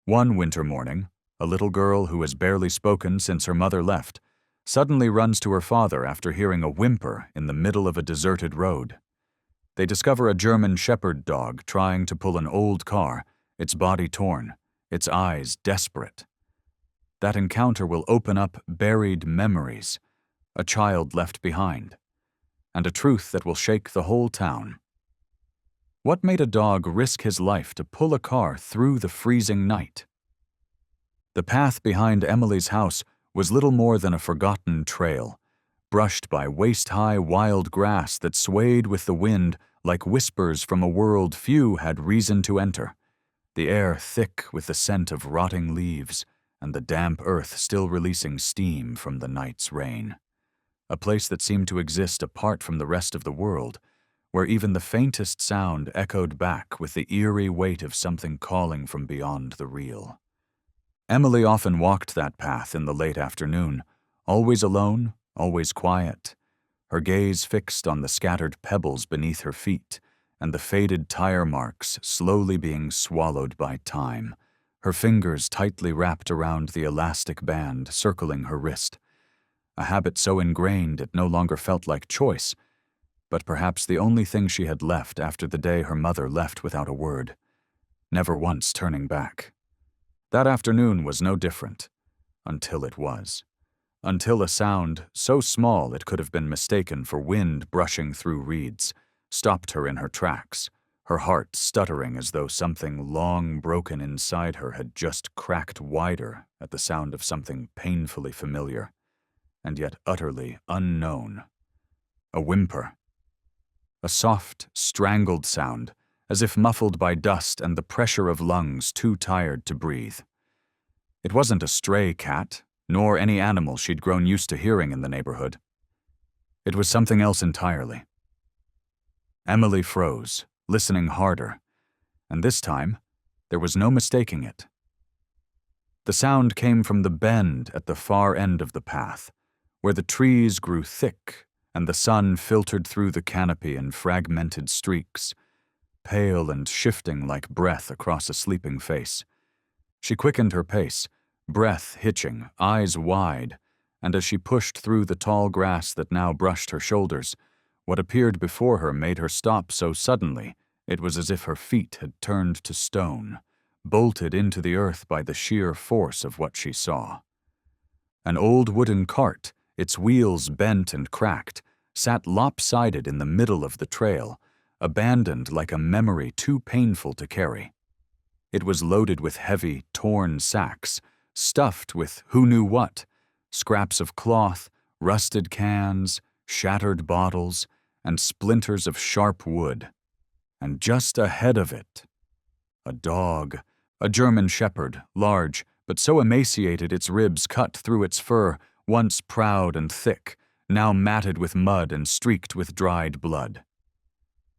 One winter morning, a little girl who has barely spoken since her mother left suddenly runs to her father after hearing a whimper in the middle of a deserted road. They discover a German shepherd dog trying to pull an old car, its body torn, its eyes desperate. That encounter will open up buried memories, a child left behind, and a truth that will shake the whole town. What made a dog risk his life to pull a car through the freezing night? The path behind Emily's house was little more than a forgotten trail, brushed by waist-high wild grass that swayed with the wind like whispers from a world few had reason to enter, the air thick with the scent of rotting leaves and the damp earth still releasing steam from the night's rain. A place that seemed to exist apart from the rest of the world, where even the faintest sound echoed back with the eerie weight of something calling from beyond the real. Emily often walked that path in the late afternoon, always alone, always quiet, her gaze fixed on the scattered pebbles beneath her feet and the faded tire marks slowly being swallowed by time, her fingers tightly wrapped around the elastic band circling her wrist, a habit so ingrained it no longer felt like choice, but perhaps the only thing she had left after the day her mother left without a word, never once turning back. That afternoon was no different, until it was. Until a sound, so small it could have been mistaken for wind brushing through reeds, stopped her in her tracks, her heart stuttering as though something long broken inside her had just cracked wider at the sound of something painfully familiar, and yet utterly unknown. A whimper. A soft, strangled sound, as if muffled by dust and the pressure of lungs too tired to breathe. It wasn't a stray cat, nor any animal she'd grown used to hearing in the neighborhood. It was something else entirely. Emily froze, listening harder, and this time, there was no mistaking it. The sound came from the bend at the far end of the path, where the trees grew thick and the sun filtered through the canopy in fragmented streaks, pale and shifting like breath across a sleeping face. She quickened her pace, breath hitching, eyes wide, and as she pushed through the tall grass that now brushed her shoulders, what appeared before her made her stop so suddenly it was as if her feet had turned to stone, bolted into the earth by the sheer force of what she saw. An old wooden cart, its wheels bent and cracked, sat lopsided in the middle of the trail, abandoned like a memory too painful to carry. It was loaded with heavy, torn sacks, stuffed with who knew what, scraps of cloth, rusted cans, shattered bottles, and splinters of sharp wood. And just ahead of it, a dog, a German shepherd, large, but so emaciated its ribs cut through its fur, once proud and thick, now matted with mud and streaked with dried blood.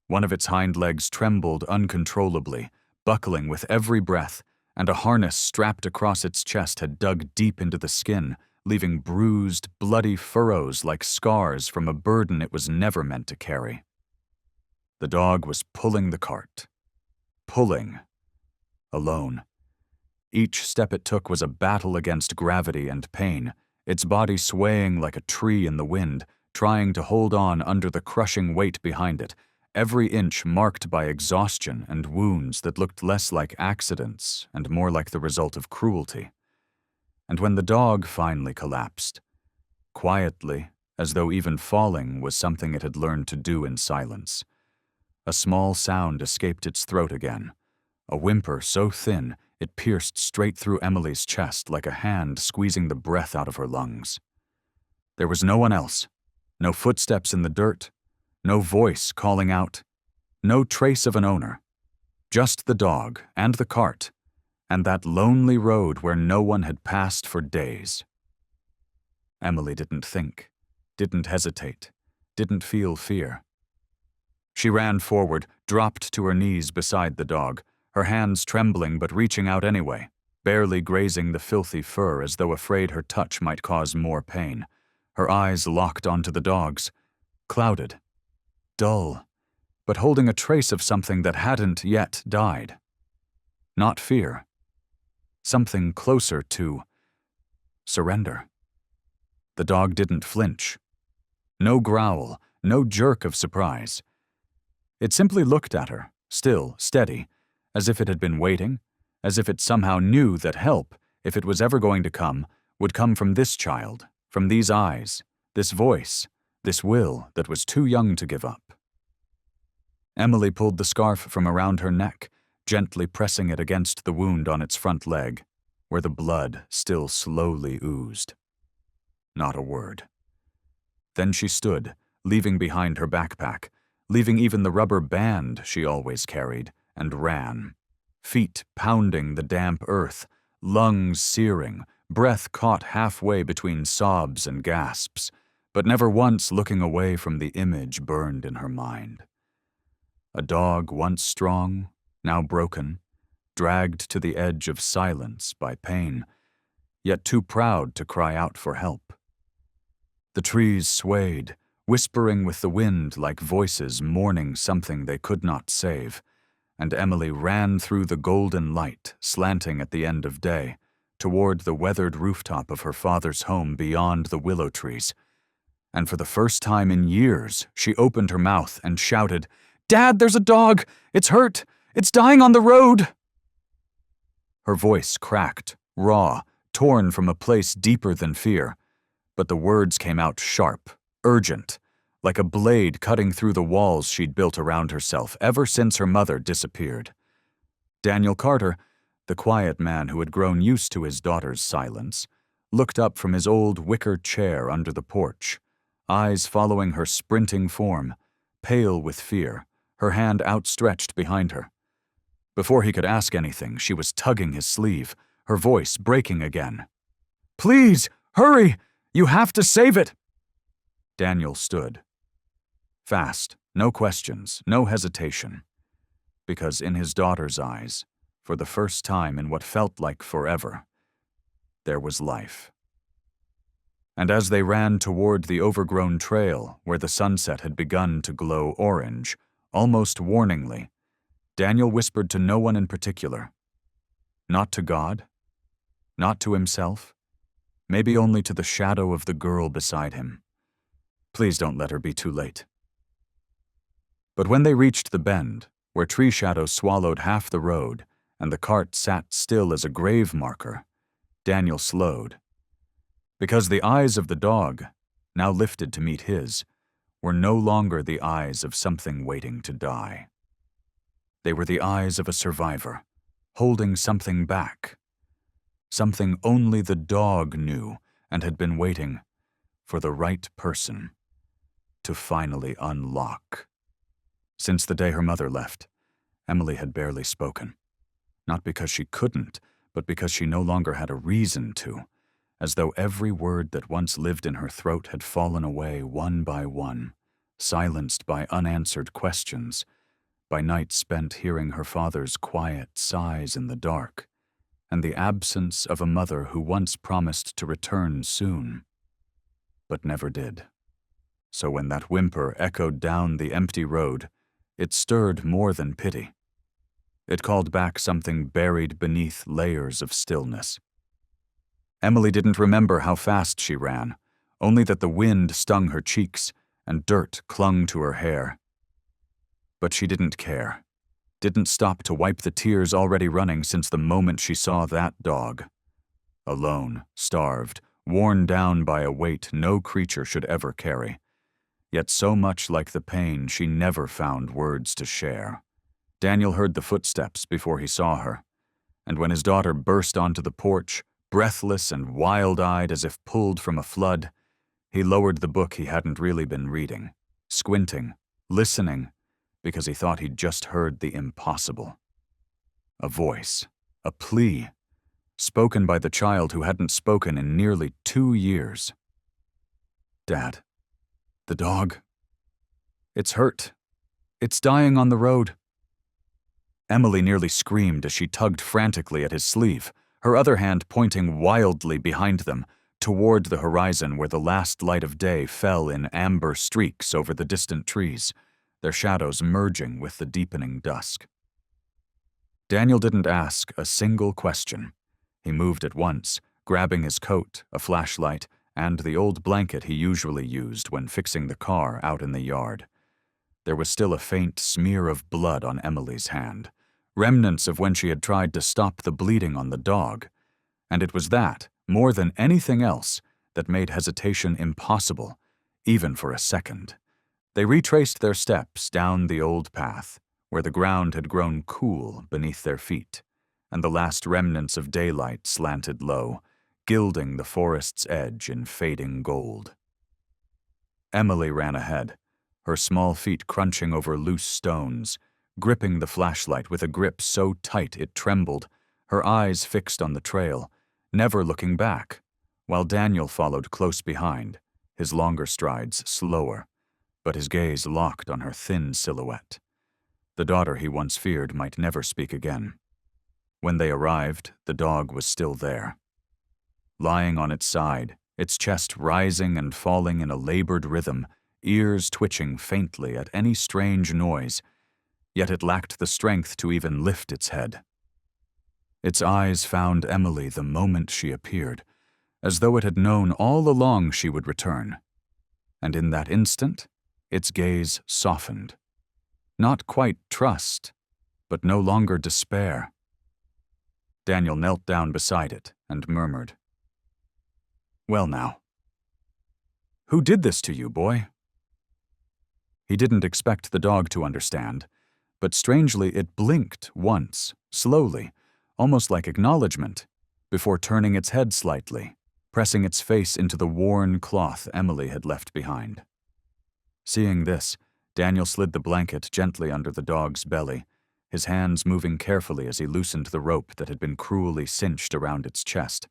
One of its hind legs trembled uncontrollably, buckling with every breath, and a harness strapped across its chest had dug deep into the skin, leaving bruised, bloody furrows like scars from a burden it was never meant to carry. The dog was pulling the cart. Pulling. Alone. Each step it took was a battle against gravity and pain, its body swaying like a tree in the wind, trying to hold on under the crushing weight behind it, every inch marked by exhaustion and wounds that looked less like accidents and more like the result of cruelty. And when the dog finally collapsed, quietly, as though even falling was something it had learned to do in silence, a small sound escaped its throat again, a whimper so thin it pierced straight through Emily's chest like a hand squeezing the breath out of her lungs. There was no one else, no footsteps in the dirt, no voice calling out, no trace of an owner, just the dog and the cart, and that lonely road where no one had passed for days. Emily didn't think, didn't hesitate, didn't feel fear. She ran forward, dropped to her knees beside the dog, her hands trembling but reaching out anyway, barely grazing the filthy fur as though afraid her touch might cause more pain, her eyes locked onto the dog's, clouded, dull, but holding a trace of something that hadn't yet died. Not fear. something closer to surrender. The dog didn't flinch. No growl, no jerk of surprise. It simply looked at her, still, steady, as if it had been waiting, as if it somehow knew that help, if it was ever going to come, would come from this child, from these eyes, this voice, this will that was too young to give up. Emily pulled the scarf from around her neck, gently pressing it against the wound on its front leg, where the blood still slowly oozed. Not a word. Then she stood, leaving behind her backpack, leaving even the rubber band she always carried, and ran. Feet pounding the damp earth, lungs searing, breath caught halfway between sobs and gasps, but never once looking away from the image burned in her mind. A dog once strong, now broken, dragged to the edge of silence by pain, yet too proud to cry out for help. The trees swayed, whispering with the wind like voices mourning something they could not save, and Emily ran through the golden light, slanting at the end of day, toward the weathered rooftop of her father's home beyond the willow trees. And for the first time in years, she opened her mouth and shouted, "Dad, there's a dog! It's hurt! It's dying on the road!" Her voice cracked, raw, torn from a place deeper than fear, but the words came out sharp, urgent, like a blade cutting through the walls she'd built around herself ever since her mother disappeared. Daniel Carter, the quiet man who had grown used to his daughter's silence, looked up from his old wicker chair under the porch, eyes following her sprinting form, pale with fear, her hand outstretched behind her. Before he could ask anything, she was tugging his sleeve, her voice breaking again. "Please, hurry! You have to save it!" Daniel stood. Fast, no questions, no hesitation. Because in his daughter's eyes, for the first time in what felt like forever, there was life. And as they ran toward the overgrown trail where the sunset had begun to glow orange, almost warningly, Daniel whispered to no one in particular. Not to God, not to himself, maybe only to the shadow of the girl beside him. Please don't let her be too late. But when they reached the bend, where tree shadows swallowed half the road and the cart sat still as a grave marker, Daniel slowed. Because the eyes of the dog, now lifted to meet his, were no longer the eyes of something waiting to die. They were the eyes of a survivor, holding something back. Something only the dog knew and had been waiting for the right person to finally unlock. Since the day her mother left, Emily had barely spoken. Not because she couldn't, but because she no longer had a reason to, as though every word that once lived in her throat had fallen away one by one, silenced by unanswered questions, by nights spent hearing her father's quiet sighs in the dark, and the absence of a mother who once promised to return soon, but never did. So when that whimper echoed down the empty road, it stirred more than pity. It called back something buried beneath layers of stillness. Emily didn't remember how fast she ran, only that the wind stung her cheeks and dirt clung to her hair. But she didn't care, didn't stop to wipe the tears already running since the moment she saw that dog. Alone, starved, worn down by a weight no creature should ever carry, yet so much like the pain she never found words to share. Daniel heard the footsteps before he saw her, and when his daughter burst onto the porch, breathless and wild-eyed as if pulled from a flood, he lowered the book he hadn't really been reading, squinting, listening, because he thought he'd just heard the impossible. A voice, a plea, spoken by the child who hadn't spoken in nearly 2 years. "Dad, the dog. It's hurt. It's dying on the road." Emily nearly screamed as she tugged frantically at his sleeve, her other hand pointing wildly behind them, toward the horizon where the last light of day fell in amber streaks over the distant trees, their shadows merging with the deepening dusk. Daniel didn't ask a single question. He moved at once, grabbing his coat, a flashlight, and the old blanket he usually used when fixing the car out in the yard. There was still a faint smear of blood on Emily's hand, remnants of when she had tried to stop the bleeding on the dog, and it was that, more than anything else, that made hesitation impossible, even for a second. They retraced their steps down the old path, where the ground had grown cool beneath their feet, and the last remnants of daylight slanted low, gilding the forest's edge in fading gold. Emily ran ahead, her small feet crunching over loose stones, gripping the flashlight with a grip so tight it trembled, her eyes fixed on the trail, never looking back, while Daniel followed close behind, his longer strides slower, but his gaze locked on her thin silhouette. The daughter he once feared might never speak again. When they arrived, the dog was still there. Lying on its side, its chest rising and falling in a labored rhythm, ears twitching faintly at any strange noise, yet it lacked the strength to even lift its head. Its eyes found Emily the moment she appeared, as though it had known all along she would return. And in that instant, its gaze softened. Not quite trust, but no longer despair. Daniel knelt down beside it and murmured, "Well now, who did this to you, boy?" He didn't expect the dog to understand, but strangely it blinked once, slowly, almost like acknowledgement, before turning its head slightly, pressing its face into the worn cloth Emily had left behind. Seeing this, Daniel slid the blanket gently under the dog's belly, his hands moving carefully as he loosened the rope that had been cruelly cinched around its chest,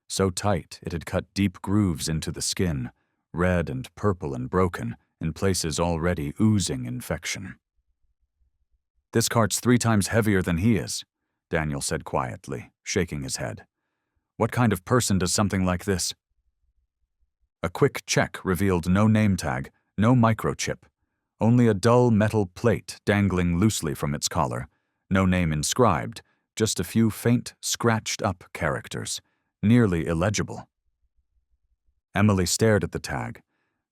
so tight it had cut deep grooves into the skin, red and purple and broken, in places already oozing infection. "This cart's 3 times heavier than he is," Daniel said quietly, shaking his head. "What kind of person does something like this?" A quick check revealed no name tag, no microchip, only a dull metal plate dangling loosely from its collar, no name inscribed, just a few faint, scratched-up characters, nearly illegible. Emily stared at the tag,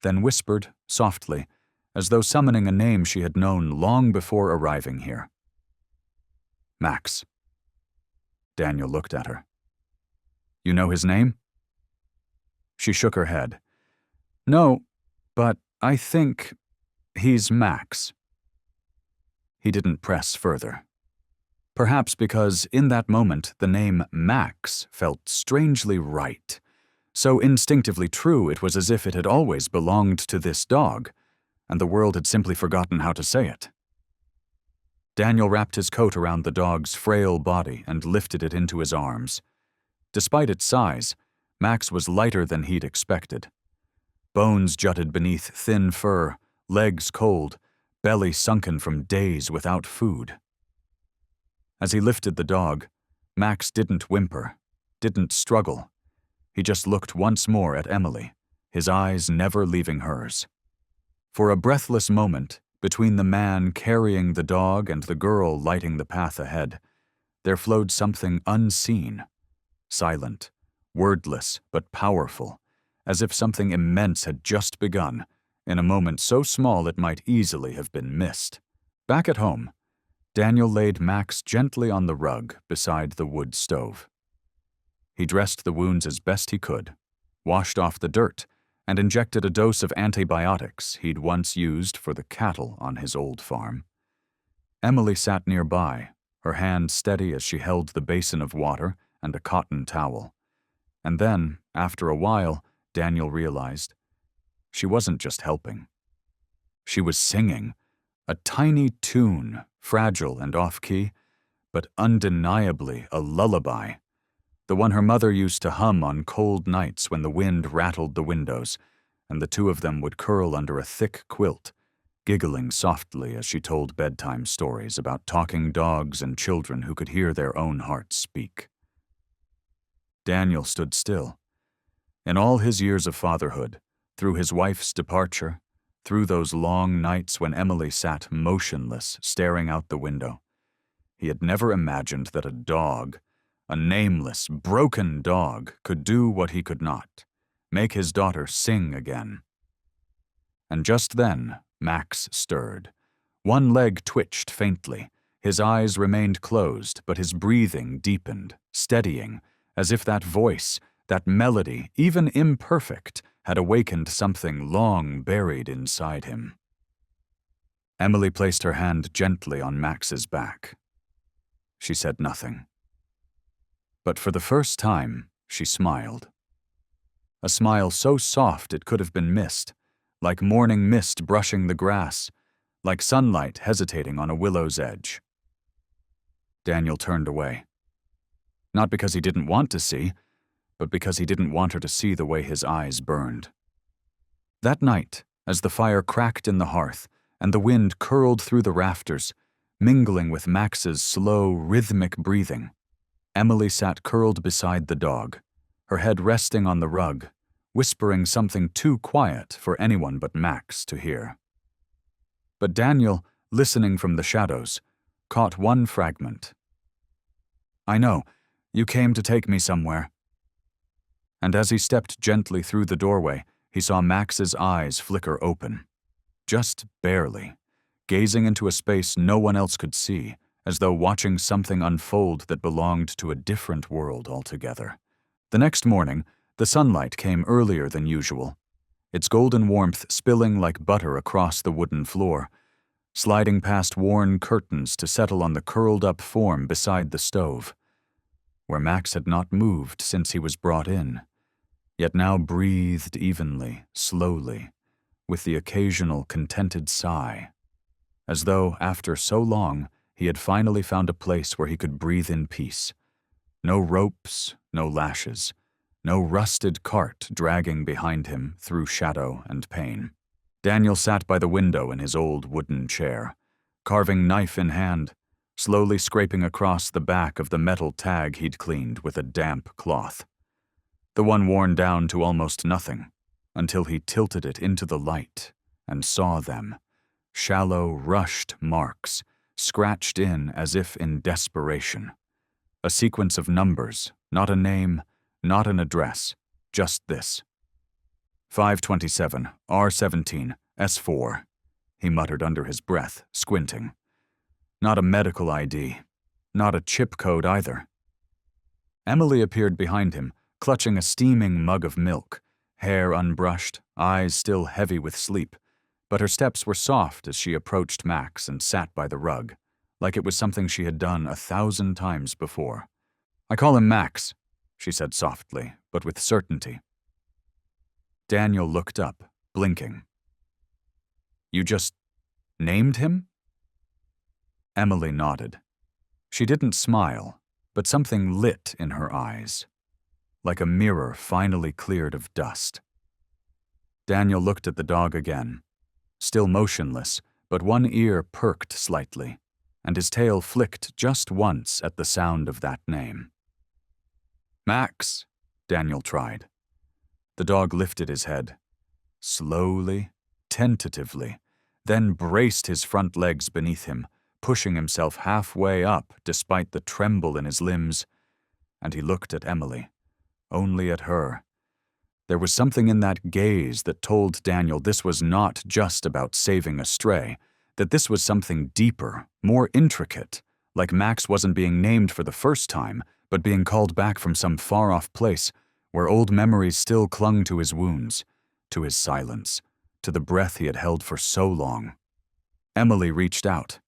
then whispered, softly, as though summoning a name she had known long before arriving here. "Max." Daniel looked at her. "You know his name?" She shook her head. "No, but I think he's Max." He didn't press further. Perhaps because in that moment the name Max felt strangely right, so instinctively true it was as if it had always belonged to this dog, and the world had simply forgotten how to say it. Daniel wrapped his coat around the dog's frail body and lifted it into his arms. Despite its size, Max was lighter than he'd expected. Bones jutted beneath thin fur, legs cold, belly sunken from days without food. As he lifted the dog, Max didn't whimper, didn't struggle. He just looked once more at Emily, his eyes never leaving hers. For a breathless moment, between the man carrying the dog and the girl lighting the path ahead, there flowed something unseen, silent, wordless but powerful, as if something immense had just begun, in a moment so small it might easily have been missed. Back at home, Daniel laid Max gently on the rug beside the wood stove. He dressed the wounds as best he could, washed off the dirt, and injected a dose of antibiotics he'd once used for the cattle on his old farm. Emily sat nearby, her hand steady as she held the basin of water and a cotton towel. And then, after a while, Daniel realized she wasn't just helping. She was singing, a tiny tune, fragile and off-key, but undeniably a lullaby, the one her mother used to hum on cold nights when the wind rattled the windows, and the two of them would curl under a thick quilt, giggling softly as she told bedtime stories about talking dogs and children who could hear their own hearts speak. Daniel stood still. In all his years of fatherhood, through his wife's departure, through those long nights when Emily sat motionless, staring out the window, he had never imagined that a a nameless, broken dog, could do what he could not, make his daughter sing again. And just then, Max stirred. One leg twitched faintly. His eyes remained closed, but his breathing deepened, steadying, as if that voice, that melody, even imperfect, had awakened something long buried inside him. Emily placed her hand gently on Max's back. She said nothing. But for the first time, she smiled. A smile so soft it could have been mist, like morning mist brushing the grass, like sunlight hesitating on a willow's edge. Daniel turned away. Not because he didn't want to see, but because he didn't want her to see the way his eyes burned. That night, as the fire cracked in the hearth and the wind curled through the rafters, mingling with Max's slow, rhythmic breathing, Emily sat curled beside the dog, her head resting on the rug, whispering something too quiet for anyone but Max to hear. But Daniel, listening from the shadows, caught one fragment. "I know, you came to take me somewhere." And as he stepped gently through the doorway, he saw Max's eyes flicker open. Just barely, gazing into a space no one else could see, as though watching something unfold that belonged to a different world altogether. The next morning, the sunlight came earlier than usual, its golden warmth spilling like butter across the wooden floor, sliding past worn curtains to settle on the curled-up form beside the stove, where Max had not moved since he was brought in, yet now breathed evenly, slowly, with the occasional contented sigh, as though, after so long, he had finally found a place where he could breathe in peace. No ropes, no lashes, no rusted cart dragging behind him through shadow and pain. Daniel sat by the window in his old wooden chair, carving knife in hand, slowly scraping across the back of the metal tag he'd cleaned with a damp cloth. The one worn down to almost nothing, until he tilted it into the light and saw them, shallow, rushed marks, scratched in as if in desperation. A sequence of numbers, not a name, not an address, just this. 527, R17, S4, he muttered under his breath, squinting. Not a medical ID, not a chip code either. Emily appeared behind him, clutching a steaming mug of milk, hair unbrushed, eyes still heavy with sleep, but her steps were soft as she approached Max and sat by the rug, like it was something she had done 1,000 times before. "I call him Max," she said softly, but with certainty. Daniel looked up, blinking. "You just named him?" Emily nodded. She didn't smile, but something lit in her eyes, like a mirror finally cleared of dust. Daniel looked at the dog again, still motionless, but one ear perked slightly, and his tail flicked just once at the sound of that name. "Max," Daniel tried. The dog lifted his head, slowly, tentatively, then braced his front legs beneath him, pushing himself halfway up despite the tremble in his limbs, and he looked at Emily, only at her. There was something in that gaze that told Daniel this was not just about saving a stray, that this was something deeper, more intricate, like Max wasn't being named for the first time, but being called back from some far-off place where old memories still clung to his wounds, to his silence, to the breath he had held for so long. Emily reached out.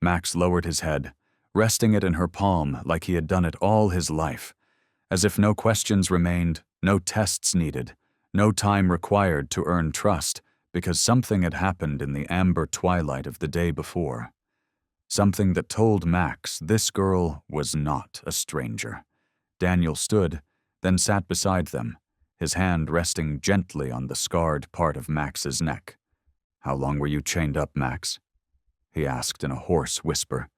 Max lowered his head, resting it in her palm like he had done it all his life, as if no questions remained, no tests needed, no time required to earn trust, because something had happened in the amber twilight of the day before. Something that told Max this girl was not a stranger. Daniel stood, then sat beside them, his hand resting gently on the scarred part of Max's neck. "How long were you chained up, Max?" he asked in a hoarse whisper,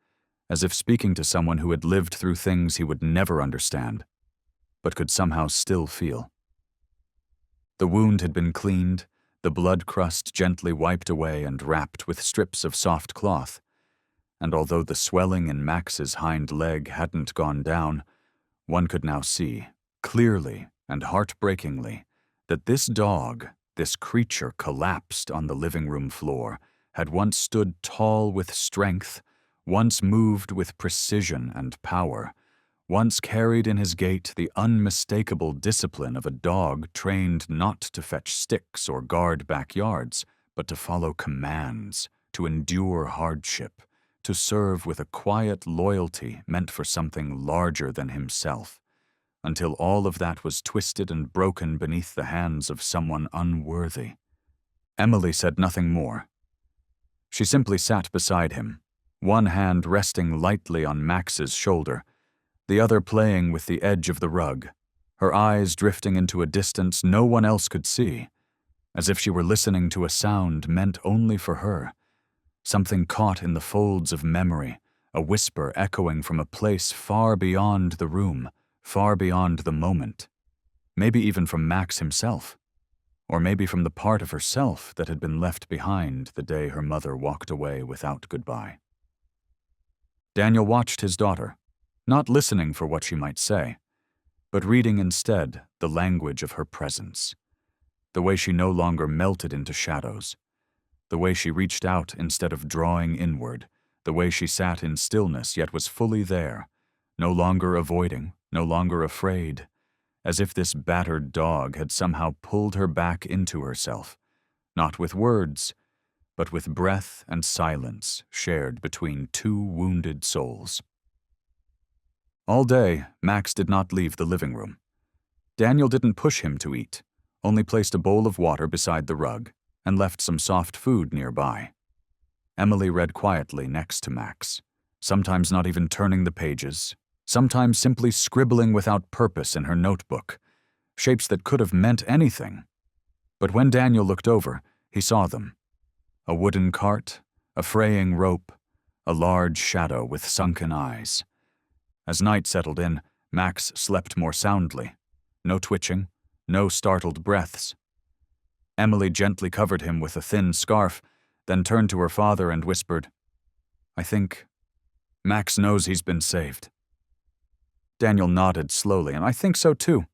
as if speaking to someone who had lived through things he would never understand, but could somehow still feel. The wound had been cleaned, the blood crust gently wiped away and wrapped with strips of soft cloth, and although the swelling in Max's hind leg hadn't gone down, One could now see, clearly and heartbreakingly, that this dog, this creature collapsed on the living room floor, had once stood tall with strength, once moved with precision and power, once carried in his gait the unmistakable discipline of a dog trained not to fetch sticks or guard backyards, but to follow commands, to endure hardship, to serve with a quiet loyalty meant for something larger than himself, until all of that was twisted and broken beneath the hands of someone unworthy. Emily said nothing more. She simply sat beside him, one hand resting lightly on Max's shoulder, the other playing with the edge of the rug, her eyes drifting into a distance no one else could see, as if she were listening to a sound meant only for her, something caught in the folds of memory, a whisper echoing from a place far beyond the room, far beyond the moment, maybe even from Max himself, or maybe from the part of herself that had been left behind the day her mother walked away without goodbye. Daniel watched his daughter, not listening for what she might say, but reading instead the language of her presence, the way she no longer melted into shadows, the way she reached out instead of drawing inward, the way she sat in stillness yet was fully there, no longer avoiding, no longer afraid, as if this battered dog had somehow pulled her back into herself, not with words, but with breath and silence shared between two wounded souls. All day, Max did not leave the living room. Daniel didn't push him to eat, only placed a bowl of water beside the rug and left some soft food nearby. Emily read quietly next to Max, sometimes not even turning the pages, sometimes simply scribbling without purpose in her notebook, shapes that could have meant anything. But when Daniel looked over, he saw them. A wooden cart, a fraying rope, a large shadow with sunken eyes. As night settled in, Max slept more soundly. No twitching, no startled breaths. Emily gently covered him with a thin scarf, then turned to her father and whispered, "I think Max knows he's been saved." Daniel nodded slowly, and I think so too.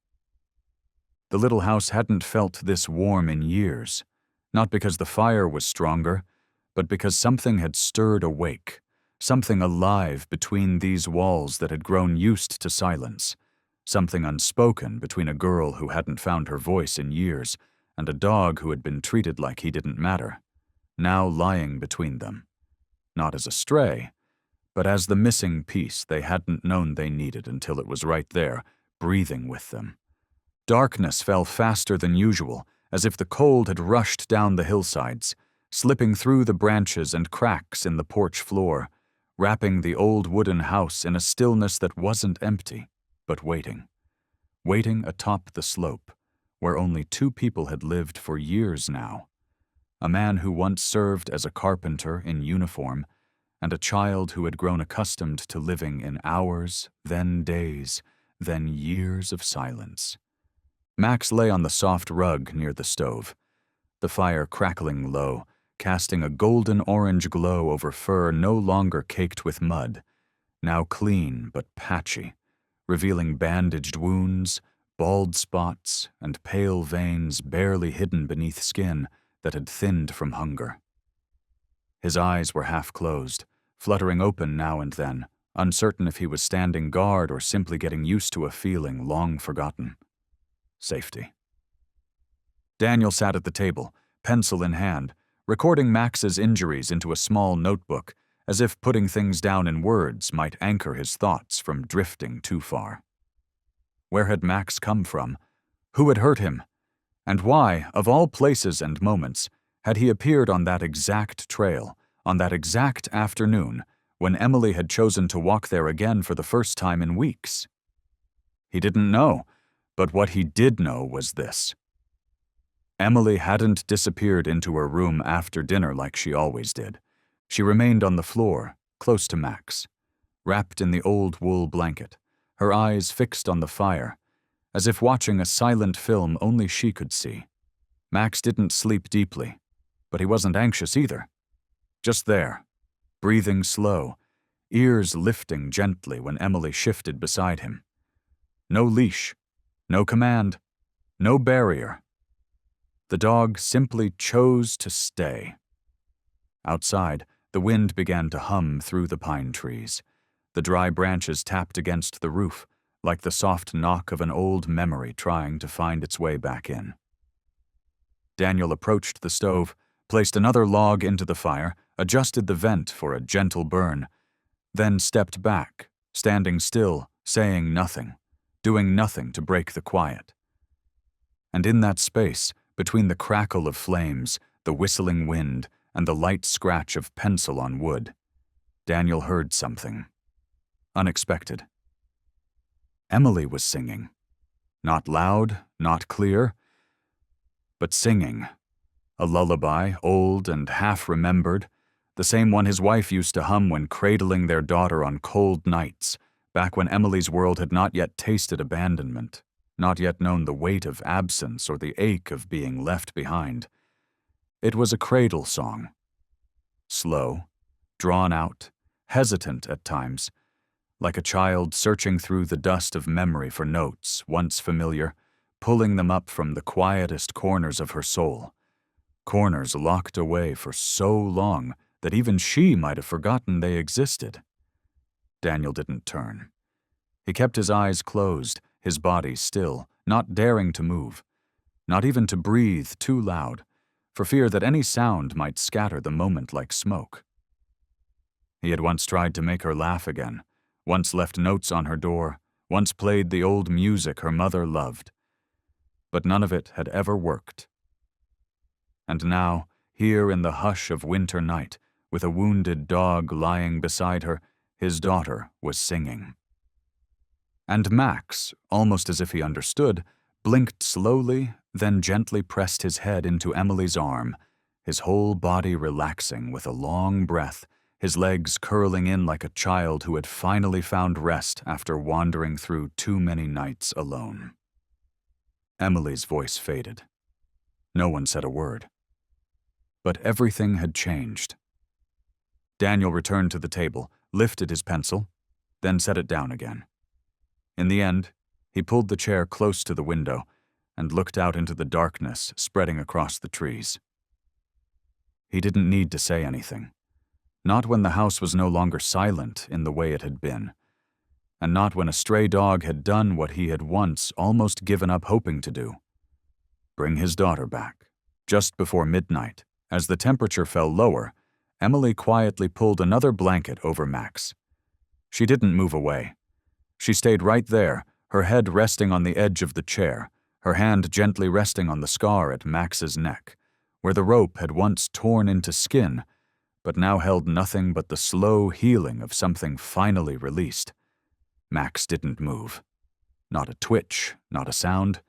The little house hadn't felt this warm in years, not because the fire was stronger, but because something had stirred awake, something alive between these walls that had grown used to silence, something unspoken between a girl who hadn't found her voice in years and a dog who had been treated like he didn't matter, now lying between them, not as a stray, but as the missing piece they hadn't known they needed until it was right there, breathing with them. Darkness fell faster than usual, as if the cold had rushed down the hillsides, slipping through the branches and cracks in the porch floor, wrapping the old wooden house in a stillness that wasn't empty, but waiting. Waiting atop the slope, where only two people had lived for years now. A man who once served as a carpenter in uniform, and a child who had grown accustomed to living in hours, then days, then years of silence. Max lay on the soft rug near the stove, the fire crackling low, casting a golden-orange glow over fur no longer caked with mud, now clean but patchy, revealing bandaged wounds, bald spots, and pale veins barely hidden beneath skin that had thinned from hunger. His eyes were half closed, fluttering open now and then, uncertain if he was standing guard or simply getting used to a feeling long forgotten. Safety. Daniel sat at the table, pencil in hand, recording Max's injuries into a small notebook, as if putting things down in words might anchor his thoughts from drifting too far. Where had Max come from? Who had hurt him? And why, of all places and moments, had he appeared on that exact trail, on that exact afternoon, when Emily had chosen to walk there again for the first time in weeks? He didn't know, but what he did know was this. Emily hadn't disappeared into her room after dinner like she always did. She remained on the floor, close to Max, wrapped in the old wool blanket, her eyes fixed on the fire, as if watching a silent film only she could see. Max didn't sleep deeply, but he wasn't anxious either. Just there, breathing slow, ears lifting gently when Emily shifted beside him. No leash, no command, no barrier. The dog simply chose to stay. Outside, the wind began to hum through the pine trees. The dry branches tapped against the roof, like the soft knock of an old memory trying to find its way back in. Daniel approached the stove, placed another log into the fire, adjusted the vent for a gentle burn, then stepped back, standing still, saying nothing, doing nothing to break the quiet. And in that space, between the crackle of flames, the whistling wind, and the light scratch of pencil on wood, Daniel heard something unexpected. Emily was singing. Not loud, not clear, but singing. A lullaby, old and half-remembered, the same one his wife used to hum when cradling their daughter on cold nights, back when Emily's world had not yet tasted abandonment, not yet known the weight of absence or the ache of being left behind. It was a cradle song. Slow, drawn out, hesitant at times, like a child searching through the dust of memory for notes once familiar, pulling them up from the quietest corners of her soul, corners locked away for so long that even she might have forgotten they existed. Daniel didn't turn. He kept his eyes closed, his body still, not daring to move, not even to breathe too loud, for fear that any sound might scatter the moment like smoke. He had once tried to make her laugh again, once left notes on her door, once played the old music her mother loved. But none of it had ever worked. And now, here in the hush of winter night, with a wounded dog lying beside her, his daughter was singing. And Max, almost as if he understood, blinked slowly, then gently pressed his head into Emily's arm, his whole body relaxing with a long breath, his legs curling in like a child who had finally found rest after wandering through too many nights alone. Emily's voice faded. No one said a word. But everything had changed. Daniel returned to the table, lifted his pencil, then set it down again. In the end, he pulled the chair close to the window and looked out into the darkness spreading across the trees. He didn't need to say anything. Not when the house was no longer silent in the way it had been, and not when a stray dog had done what he had once almost given up hoping to do. Bring his daughter back. Just before midnight, as the temperature fell lower, Emily quietly pulled another blanket over Max. She didn't move away. She stayed right there, her head resting on the edge of the chair, her hand gently resting on the scar at Max's neck, where the rope had once torn into skin, but now held nothing but the slow healing of something finally released. Max didn't move. Not a twitch, not a sound,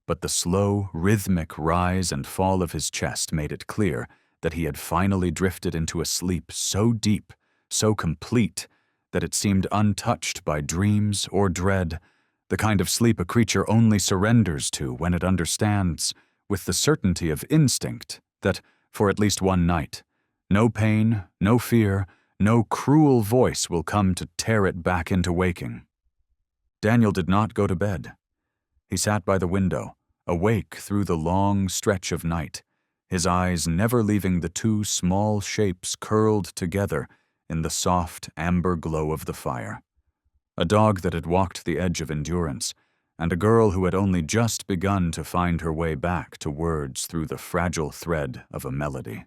but the slow, rhythmic rise and fall of his chest made it clear that he had finally drifted into a sleep so deep, so complete, that it seemed untouched by dreams or dread, the kind of sleep a creature only surrenders to when it understands, with the certainty of instinct, that, for at least one night, no pain, no fear, no cruel voice will come to tear it back into waking. Daniel did not go to bed. He sat by the window, awake through the long stretch of night, his eyes never leaving the two small shapes curled together in the soft amber glow of the fire. A dog that had walked the edge of endurance, and a girl who had only just begun to find her way back to words through the fragile thread of a melody.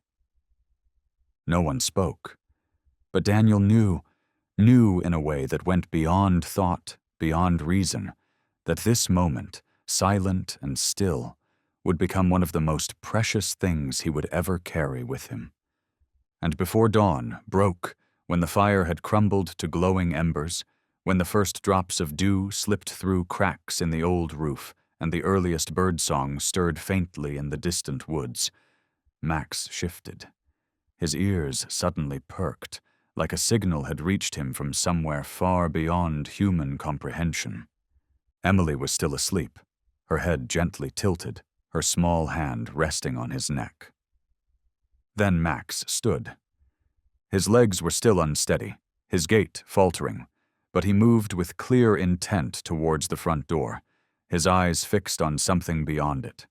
No one spoke, but Daniel knew in a way that went beyond thought, beyond reason, that this moment, silent and still, would become one of the most precious things he would ever carry with him. And before dawn broke, when the fire had crumbled to glowing embers, when the first drops of dew slipped through cracks in the old roof and the earliest birdsong stirred faintly in the distant woods, Max shifted. His ears suddenly perked, like a signal had reached him from somewhere far beyond human comprehension. Emily was still asleep, her head gently tilted, her small hand resting on his neck. Then Max stood. His legs were still unsteady, his gait faltering, but he moved with clear intent towards the front door, his eyes fixed on something beyond it.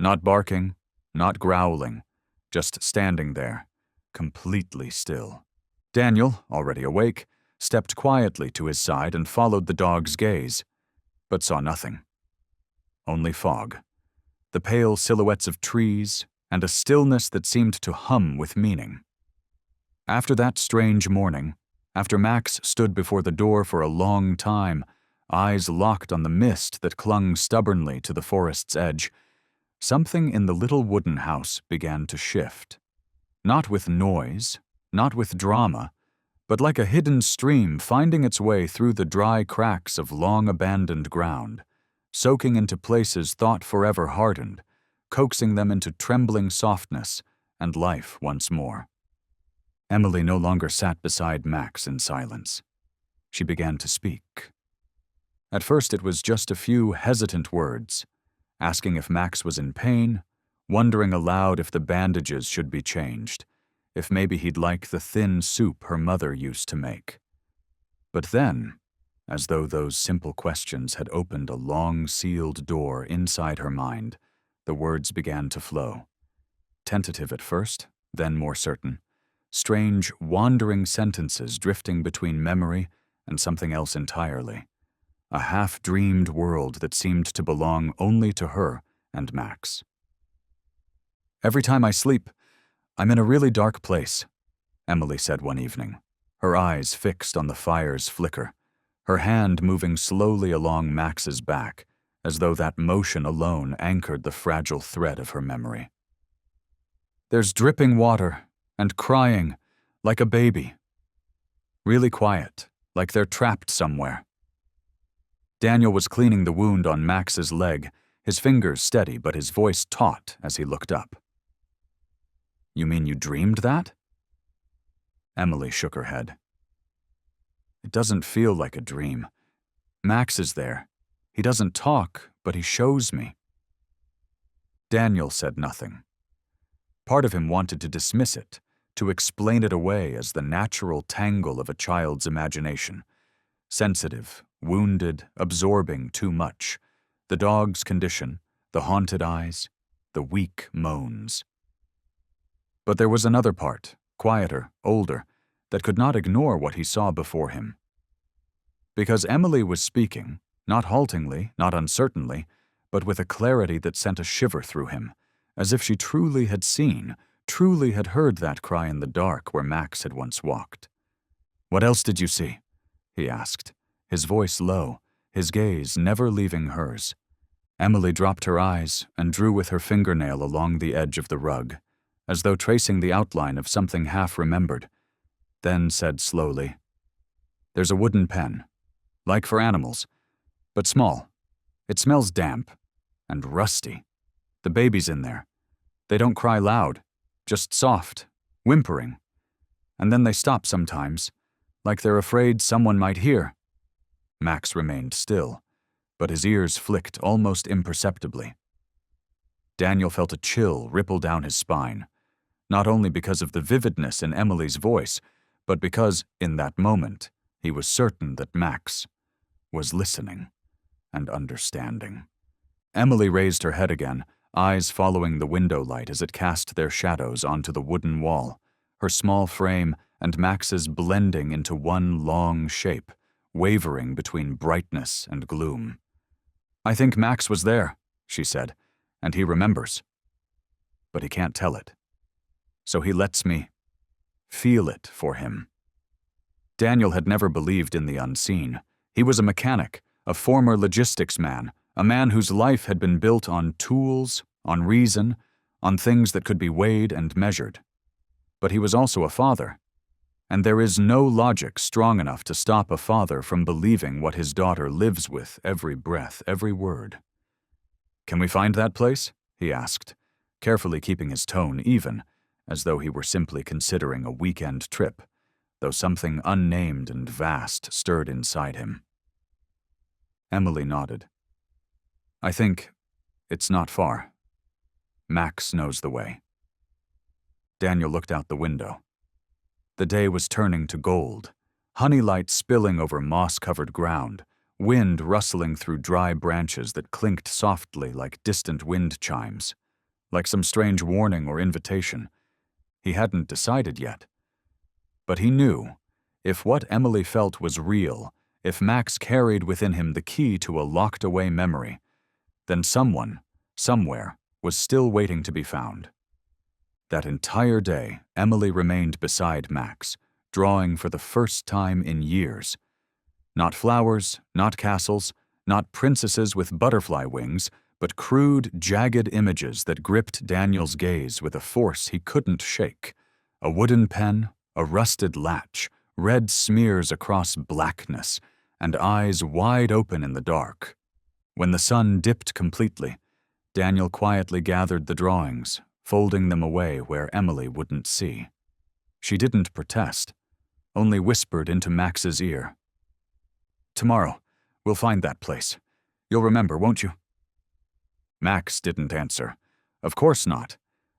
Not barking, not growling, just standing there, completely still. Daniel, already awake, stepped quietly to his side and followed the dog's gaze, but saw nothing. Only fog, the pale silhouettes of trees, and a stillness that seemed to hum with meaning. After that strange morning, after Max stood before the door for a long time, eyes locked on the mist that clung stubbornly to the forest's edge, something in the little wooden house began to shift. Not with noise, not with drama, but like a hidden stream finding its way through the dry cracks of long-abandoned ground, soaking into places thought forever hardened, coaxing them into trembling softness and life once more. Emily no longer sat beside Max in silence. She began to speak. At first it was just a few hesitant words, asking if Max was in pain, wondering aloud if the bandages should be changed, if maybe he'd like the thin soup her mother used to make. But then, as though those simple questions had opened a long sealed door inside her mind, the words began to flow. Tentative at first, then more certain. Strange, wandering sentences drifting between memory and something else entirely. A half-dreamed world that seemed to belong only to her and Max. "Every time I sleep, I'm in a really dark place," Emily said one evening, her eyes fixed on the fire's flicker, her hand moving slowly along Max's back, as though that motion alone anchored the fragile thread of her memory. "There's dripping water and crying, like a baby. Really quiet, like they're trapped somewhere." Daniel was cleaning the wound on Max's leg, his fingers steady but his voice taut as he looked up. "You mean you dreamed that?" Emily shook her head. "It doesn't feel like a dream. Max is there. He doesn't talk, but he shows me." Daniel said nothing. Part of him wanted to dismiss it, to explain it away as the natural tangle of a child's imagination. Sensitive, wounded, absorbing too much. The dog's condition, the haunted eyes, the weak moans. But there was another part, quieter, older, that could not ignore what he saw before him. Because Emily was speaking, not haltingly, not uncertainly, but with a clarity that sent a shiver through him, as if she truly had seen, truly had heard that cry in the dark where Max had once walked. "What else did you see?" he asked, his voice low, his gaze never leaving hers. Emily dropped her eyes and drew with her fingernail along the edge of the rug, as though tracing the outline of something half-remembered, then said slowly, "There's a wooden pen, like for animals, but small. It smells damp and rusty. The baby's in there. They don't cry loud, just soft, whimpering. And then they stop sometimes, like they're afraid someone might hear." Max remained still, but his ears flicked almost imperceptibly. Daniel felt a chill ripple down his spine, not only because of the vividness in Emily's voice, but because, in that moment, he was certain that Max was listening and understanding. Emily raised her head again, eyes following the window light as it cast their shadows onto the wooden wall, her small frame and Max's blending into one long shape, wavering between brightness and gloom. "I think Max was there," she said, "and he remembers. But he can't tell it. So he lets me feel it for him." Daniel had never believed in the unseen. He was a mechanic, a former logistics man, a man whose life had been built on tools, on reason, on things that could be weighed and measured. But he was also a father, and there is no logic strong enough to stop a father from believing what his daughter lives with every breath, every word. "Can we find that place?" he asked, carefully keeping his tone even, as though he were simply considering a weekend trip, though something unnamed and vast stirred inside him. Emily nodded. "I think it's not far. Max knows the way." Daniel looked out the window. The day was turning to gold, honey light spilling over moss-covered ground, wind rustling through dry branches that clinked softly like distant wind chimes, like some strange warning or invitation. He hadn't decided yet. But he knew, if what Emily felt was real, if Max carried within him the key to a locked-away memory, then someone, somewhere, was still waiting to be found. That entire day, Emily remained beside Max, drawing for the first time in years. Not flowers, not castles, not princesses with butterfly wings, but crude, jagged images that gripped Daniel's gaze with a force he couldn't shake. A wooden pen, a rusted latch, red smears across blackness, and eyes wide open in the dark. When the sun dipped completely, Daniel quietly gathered the drawings, folding them away where Emily wouldn't see. She didn't protest, only whispered into Max's ear. "Tomorrow, we'll find that place. You'll remember, won't you?" Max didn't answer. Of course not,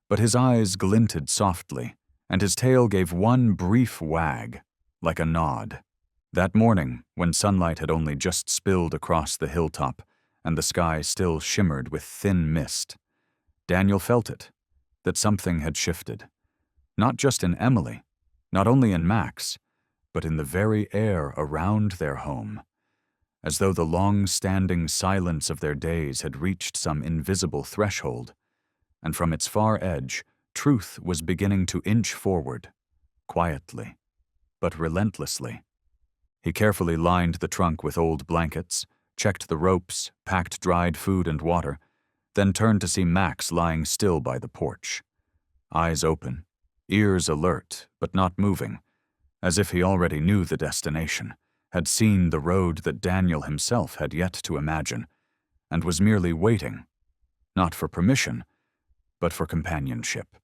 but his eyes glinted softly, and his tail gave one brief wag, like a nod. That morning, when sunlight had only just spilled across the hilltop, and the sky still shimmered with thin mist, Daniel felt it, that something had shifted. Not just in Emily, not only in Max, but in the very air around their home, as though the long-standing silence of their days had reached some invisible threshold, and from its far edge, truth was beginning to inch forward, quietly, but relentlessly. He carefully lined the trunk with old blankets, checked the ropes, packed dried food and water, then turned to see Max lying still by the porch. Eyes open, ears alert, but not moving, as if he already knew the destination, had seen the road that Daniel himself had yet to imagine, and was merely waiting, not for permission, but for companionship.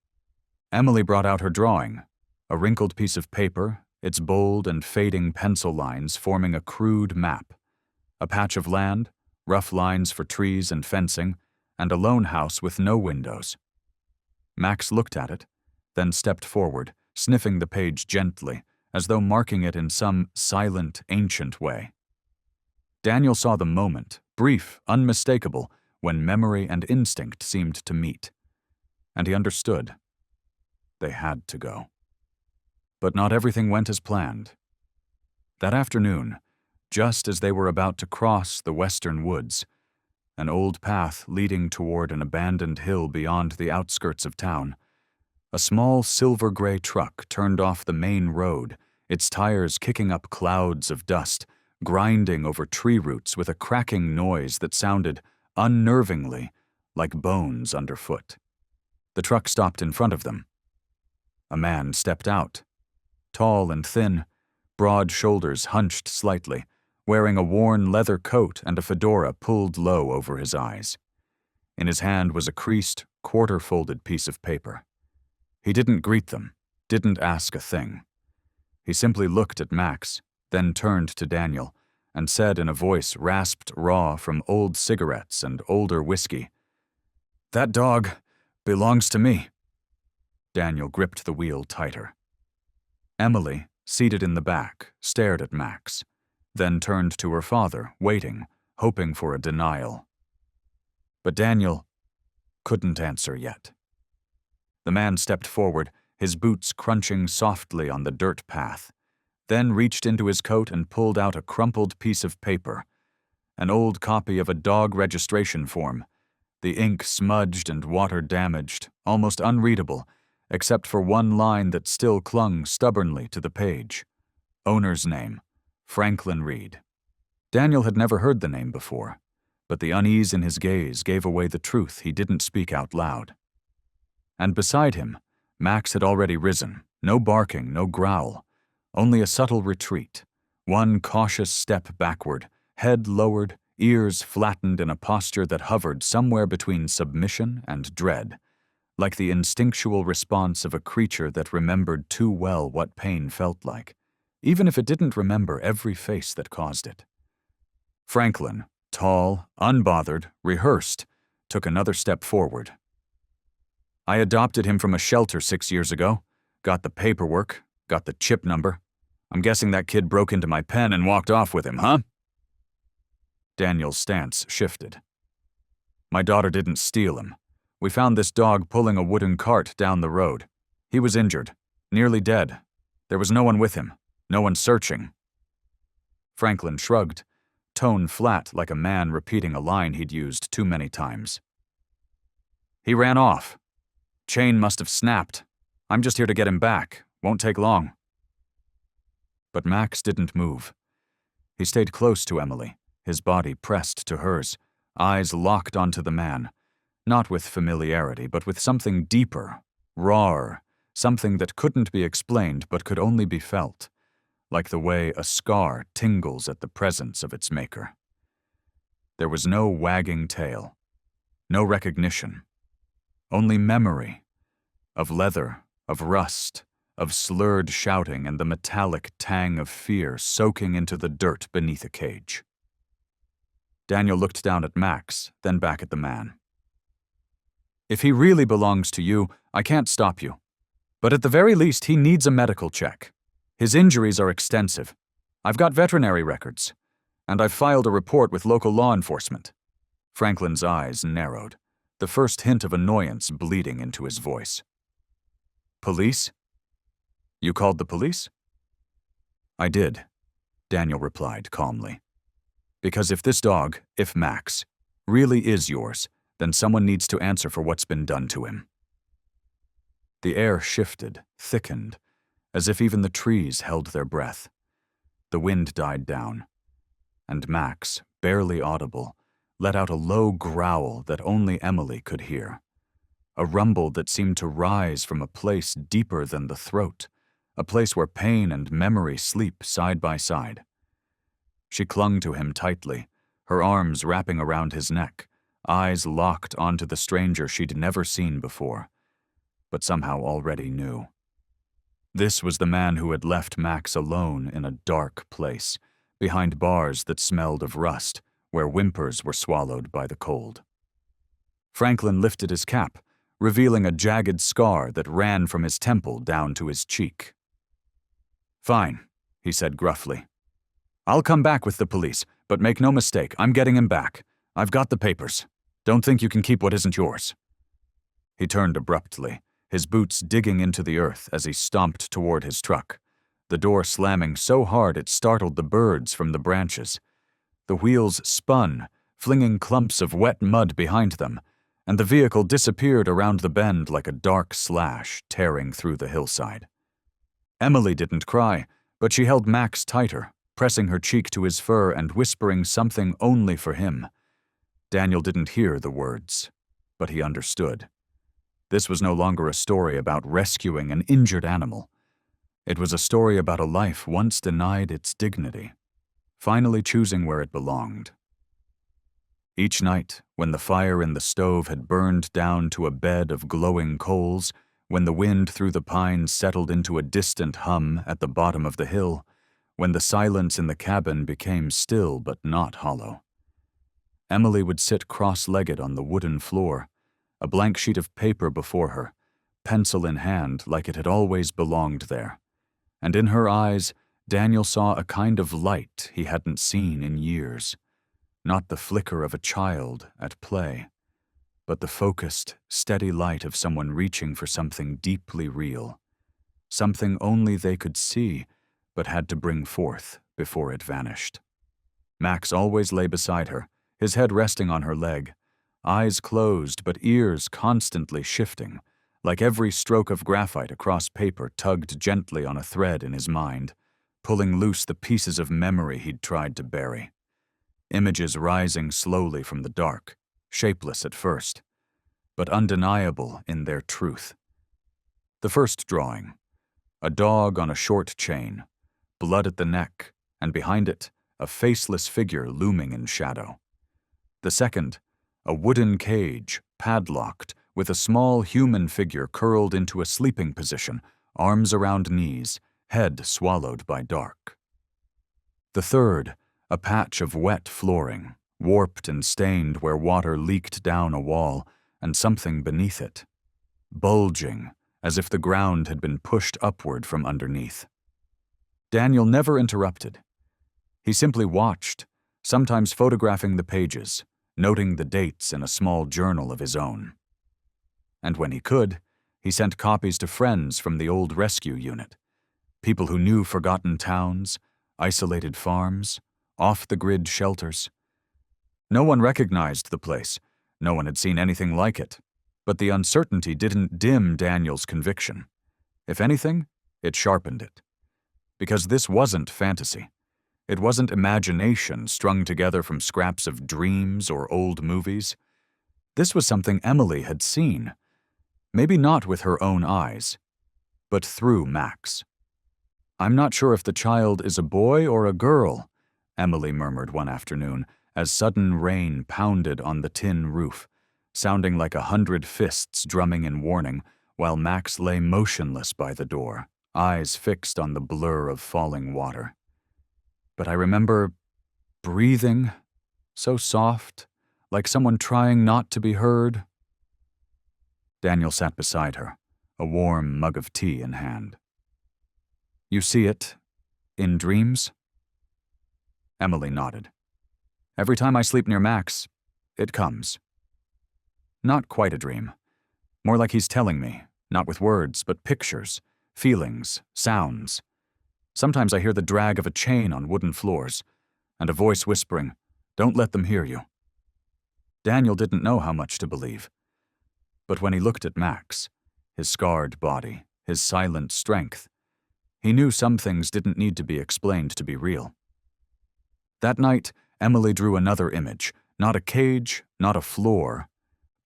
Emily brought out her drawing, a wrinkled piece of paper, its bold and fading pencil lines forming a crude map. A patch of land, rough lines for trees and fencing, and a lone house with no windows. Max looked at it, then stepped forward, sniffing the page gently, as though marking it in some silent, ancient way. Daniel saw the moment, brief, unmistakable, when memory and instinct seemed to meet. And he understood. They had to go. But not everything went as planned. That afternoon, just as they were about to cross the western woods, an old path leading toward an abandoned hill beyond the outskirts of town, a small silver-gray truck turned off the main road, its tires kicking up clouds of dust, grinding over tree roots with a cracking noise that sounded unnervingly like bones underfoot. The truck stopped in front of them. A man stepped out, tall and thin, broad shoulders hunched slightly, wearing a worn leather coat and a fedora pulled low over his eyes. In his hand was a creased, quarter-folded piece of paper. He didn't greet them, didn't ask a thing. He simply looked at Max, then turned to Daniel, and said in a voice rasped raw from old cigarettes and older whiskey, "That dog belongs to me." Daniel gripped the wheel tighter. Emily, seated in the back, stared at Max, then turned to her father, waiting, hoping for a denial. But Daniel couldn't answer yet. The man stepped forward, his boots crunching softly on the dirt path, then reached into his coat and pulled out a crumpled piece of paper, an old copy of a dog registration form, the ink smudged and water-damaged, almost unreadable, except for one line that still clung stubbornly to the page. Owner's name, Franklin Reed. Daniel had never heard the name before, but the unease in his gaze gave away the truth he didn't speak out loud. And beside him, Max had already risen, no barking, no growl, only a subtle retreat, one cautious step backward, head lowered, ears flattened in a posture that hovered somewhere between submission and dread, like the instinctual response of a creature that remembered too well what pain felt like, even if it didn't remember every face that caused it. Franklin, tall, unbothered, rehearsed, took another step forward. "I adopted him from a shelter 6 years ago, got the paperwork, got the chip number. I'm guessing that kid broke into my pen and walked off with him, huh? Daniel's stance shifted. My daughter didn't steal him. We found this dog pulling a wooden cart down the road. He was injured, nearly dead. There was no one with him, no one searching. Franklin shrugged, tone flat like a man repeating a line he'd used too many times. He ran off. Chain must have snapped. I'm just here to get him back. Won't take long. But Max didn't move. He stayed close to Emily, his body pressed to hers, eyes locked onto the man, not with familiarity, but with something deeper, rawer, something that couldn't be explained but could only be felt, like the way a scar tingles at the presence of its maker. There was no wagging tail, no recognition, only memory of leather, of rust, of slurred shouting and the metallic tang of fear soaking into the dirt beneath a cage. Daniel looked down at Max, then back at the man. If he really belongs to you, I can't stop you. But at the very least, he needs a medical check. His injuries are extensive. I've got veterinary records, and I've filed a report with local law enforcement. Franklin's eyes narrowed, the first hint of annoyance bleeding into his voice. Police? You called the police? I did, Daniel replied calmly. Because if this dog, if Max, really is yours, then someone needs to answer for what's been done to him. The air shifted, thickened, as if even the trees held their breath. The wind died down, and Max, barely audible, let out a low growl that only Emily could hear. A rumble that seemed to rise from a place deeper than the throat, a place where pain and memory sleep side by side. She clung to him tightly, her arms wrapping around his neck, eyes locked onto the stranger she'd never seen before, but somehow already knew. This was the man who had left Max alone in a dark place, behind bars that smelled of rust, where whimpers were swallowed by the cold. Franklin lifted his cap, revealing a jagged scar that ran from his temple down to his cheek. Fine, he said gruffly. I'll come back with the police, but make no mistake, I'm getting him back. I've got the papers. Don't think you can keep what isn't yours. He turned abruptly, his boots digging into the earth as he stomped toward his truck, the door slamming so hard it startled the birds from the branches. The wheels spun, flinging clumps of wet mud behind them, and the vehicle disappeared around the bend like a dark slash tearing through the hillside. Emily didn't cry, but she held Max tighter, pressing her cheek to his fur and whispering something only for him. Daniel didn't hear the words, but he understood. This was no longer a story about rescuing an injured animal. It was a story about a life once denied its dignity, finally choosing where it belonged. Each night, when the fire in the stove had burned down to a bed of glowing coals, when the wind through the pines settled into a distant hum at the bottom of the hill, when the silence in the cabin became still but not hollow, Emily would sit cross-legged on the wooden floor, a blank sheet of paper before her, pencil in hand like it had always belonged there. And in her eyes, Daniel saw a kind of light he hadn't seen in years. Not the flicker of a child at play, but the focused, steady light of someone reaching for something deeply real, something only they could see, but had to bring forth before it vanished. Max always lay beside her, his head resting on her leg, eyes closed but ears constantly shifting, like every stroke of graphite across paper tugged gently on a thread in his mind, pulling loose the pieces of memory he'd tried to bury. Images rising slowly from the dark, shapeless at first, but undeniable in their truth. The first drawing, a dog on a short chain, blood at the neck, and behind it, a faceless figure looming in shadow. The second, a wooden cage, padlocked, with a small human figure curled into a sleeping position, arms around knees, head swallowed by dark. The third, a patch of wet flooring, warped and stained where water leaked down a wall, and something beneath it, bulging as if the ground had been pushed upward from underneath. Daniel never interrupted. He simply watched, sometimes photographing the pages, noting the dates in a small journal of his own. And when he could, he sent copies to friends from the old rescue unit, people who knew forgotten towns, isolated farms, off-the-grid shelters. No one recognized the place. No one had seen anything like it. But the uncertainty didn't dim Daniel's conviction. If anything, it sharpened it. Because this wasn't fantasy. It wasn't imagination strung together from scraps of dreams or old movies. This was something Emily had seen. Maybe not with her own eyes, but through Max. "I'm not sure if the child is a boy or a girl," Emily murmured one afternoon, as sudden rain pounded on the tin roof, sounding like 100 fists drumming in warning, while Max lay motionless by the door, eyes fixed on the blur of falling water. But I remember breathing, so soft, like someone trying not to be heard. Daniel sat beside her, a warm mug of tea in hand. "You see it in dreams?" Emily nodded. "Every time I sleep near Max, it comes." Not quite a dream. More like he's telling me, not with words, but pictures, feelings, sounds. Sometimes I hear the drag of a chain on wooden floors, and a voice whispering, "Don't let them hear you." Daniel didn't know how much to believe. But when he looked at Max, his scarred body, his silent strength, he knew some things didn't need to be explained to be real. That night, Emily drew another image, not a cage, not a floor,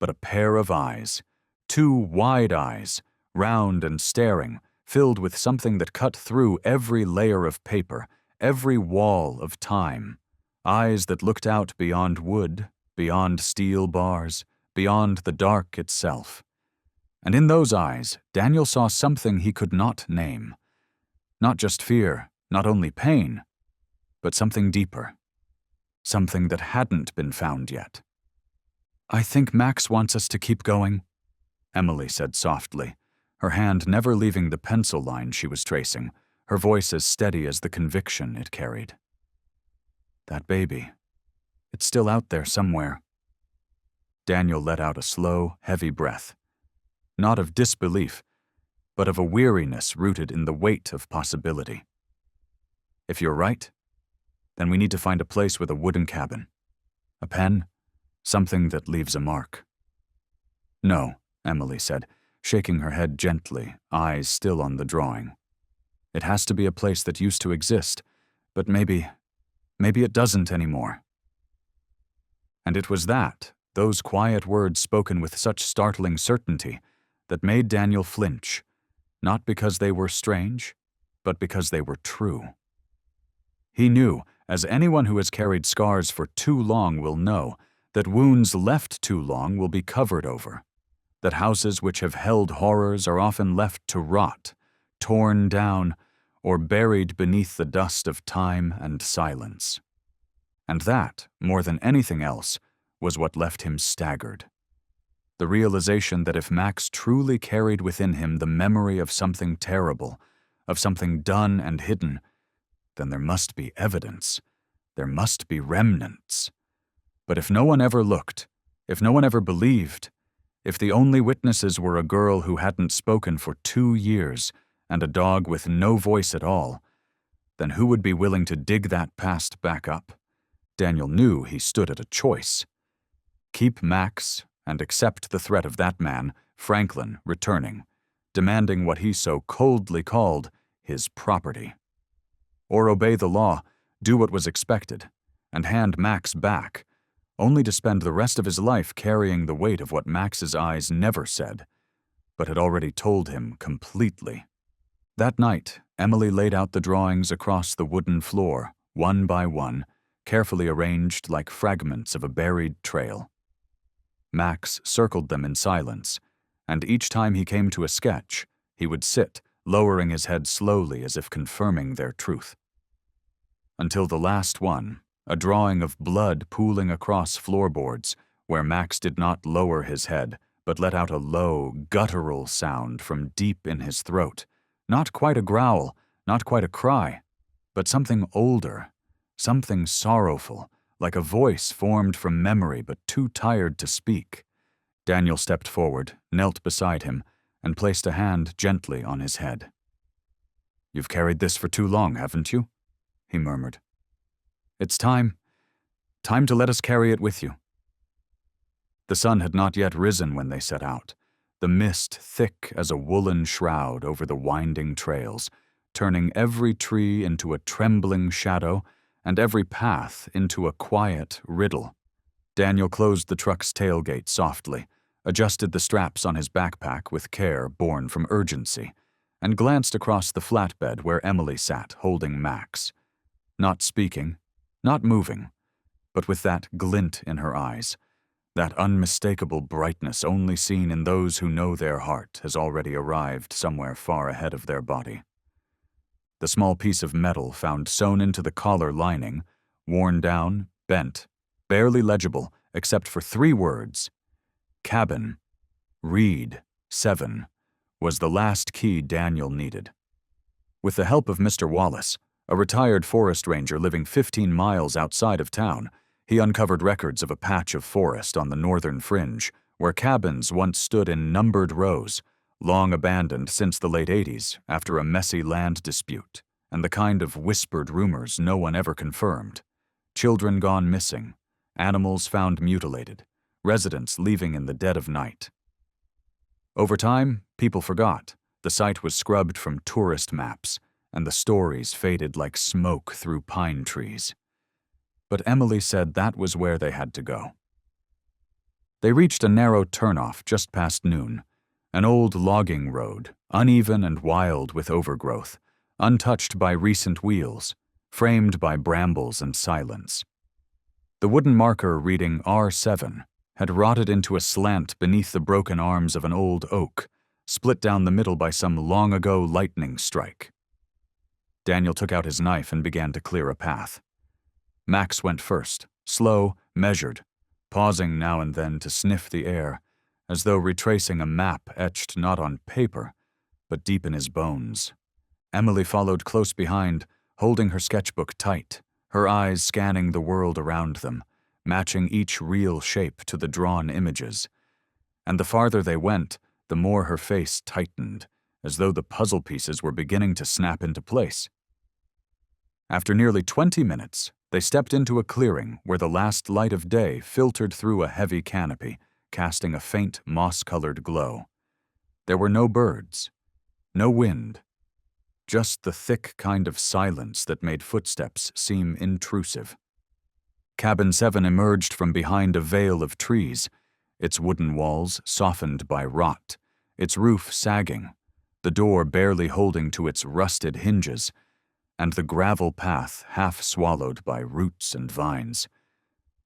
but a pair of eyes, two wide eyes, round and staring, filled with something that cut through every layer of paper, every wall of time, eyes that looked out beyond wood, beyond steel bars, beyond the dark itself. And in those eyes, Daniel saw something he could not name. Not just fear, not only pain, but something deeper. Something that hadn't been found yet. "I think Max wants us to keep going," Emily said softly, her hand never leaving the pencil line she was tracing, her voice as steady as the conviction it carried. "That baby, it's still out there somewhere." Daniel let out a slow, heavy breath. Not of disbelief, but of a weariness rooted in the weight of possibility. "If you're right, then we need to find a place with a wooden cabin. A pen, something that leaves a mark." "No," Emily said, shaking her head gently, eyes still on the drawing. "It has to be a place that used to exist, but maybe it doesn't anymore." And it was those quiet words spoken with such startling certainty, that made Daniel flinch, not because they were strange, but because they were true. He knew, as anyone who has carried scars for too long will know, that wounds left too long will be covered over, that houses which have held horrors are often left to rot, torn down, or buried beneath the dust of time and silence. And that, more than anything else, was what left him staggered. The realization that if Max truly carried within him the memory of something terrible, of something done and hidden, then there must be evidence. There must be remnants. But if no one ever looked, if no one ever believed, if the only witnesses were a girl who hadn't spoken for 2 years and a dog with no voice at all, then who would be willing to dig that past back up? Daniel knew he stood at a choice. Keep Max and accept the threat of that man, Franklin, returning, demanding what he so coldly called his property. Or obey the law, do what was expected, and hand Max back, only to spend the rest of his life carrying the weight of what Max's eyes never said, but had already told him completely. That night, Emily laid out the drawings across the wooden floor, one by one, carefully arranged like fragments of a buried trail. Max circled them in silence, and each time he came to a sketch, he would sit, lowering his head slowly as if confirming their truth. Until the last one, a drawing of blood pooling across floorboards, where Max did not lower his head, but let out a low, guttural sound from deep in his throat, not quite a growl, not quite a cry, but something older, something sorrowful, like a voice formed from memory but too tired to speak. Daniel stepped forward, knelt beside him, and placed a hand gently on his head. "You've carried this for too long, haven't you?" he murmured. "It's time to let us carry it with you." The sun had not yet risen when they set out, the mist thick as a woolen shroud over the winding trails, turning every tree into a trembling shadow and every path into a quiet riddle. Daniel closed the truck's tailgate softly, adjusted the straps on his backpack with care born from urgency, and glanced across the flatbed where Emily sat holding Max. Not speaking, not moving, but with that glint in her eyes, that unmistakable brightness only seen in those who know their heart has already arrived somewhere far ahead of their body. The small piece of metal found sewn into the collar lining, worn down, bent, barely legible except for 3 words. Cabin, Reed, 7, was the last key Daniel needed. With the help of Mr. Wallace, a retired forest ranger living 15 miles outside of town, he uncovered records of a patch of forest on the northern fringe where cabins once stood in numbered rows, long abandoned since the late 80s after a messy land dispute and the kind of whispered rumors no one ever confirmed. Children gone missing, animals found mutilated, residents leaving in the dead of night. Over time, people forgot. The site was scrubbed from tourist maps, and the stories faded like smoke through pine trees. But Emily said that was where they had to go. They reached a narrow turnoff just past noon, an old logging road, uneven and wild with overgrowth, untouched by recent wheels, framed by brambles and silence. The wooden marker reading R7 had rotted into a slant beneath the broken arms of an old oak, split down the middle by some long-ago lightning strike. Daniel took out his knife and began to clear a path. Max went first, slow, measured, pausing now and then to sniff the air, as though retracing a map etched not on paper, but deep in his bones. Emily followed close behind, holding her sketchbook tight, her eyes scanning the world around them, matching each real shape to the drawn images. And the farther they went, the more her face tightened, as though the puzzle pieces were beginning to snap into place. After nearly 20 minutes, they stepped into a clearing where the last light of day filtered through a heavy canopy, casting a faint moss-colored glow. There were no birds, no wind, just the thick kind of silence that made footsteps seem intrusive. Cabin 7 emerged from behind a veil of trees, its wooden walls softened by rot, its roof sagging, the door barely holding to its rusted hinges, and the gravel path half swallowed by roots and vines.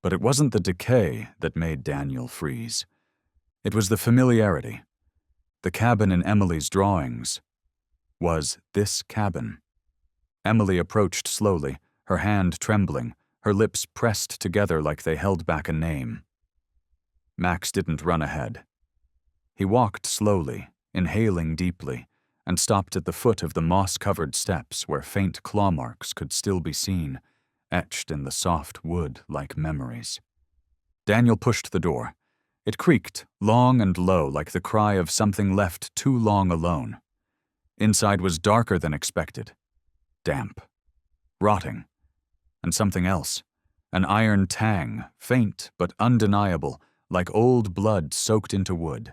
But it wasn't the decay that made Daniel freeze. It was the familiarity. The cabin in Emily's drawings was this cabin. Emily approached slowly, her hand trembling, her lips pressed together like they held back a name. Max didn't run ahead. He walked slowly, inhaling deeply, and stopped at the foot of the moss-covered steps where faint claw marks could still be seen, etched in the soft wood like memories. Daniel pushed the door. It creaked, long and low like the cry of something left too long alone. Inside was darker than expected. Damp. Rotting. And something else. An iron tang, faint but undeniable, like old blood soaked into wood.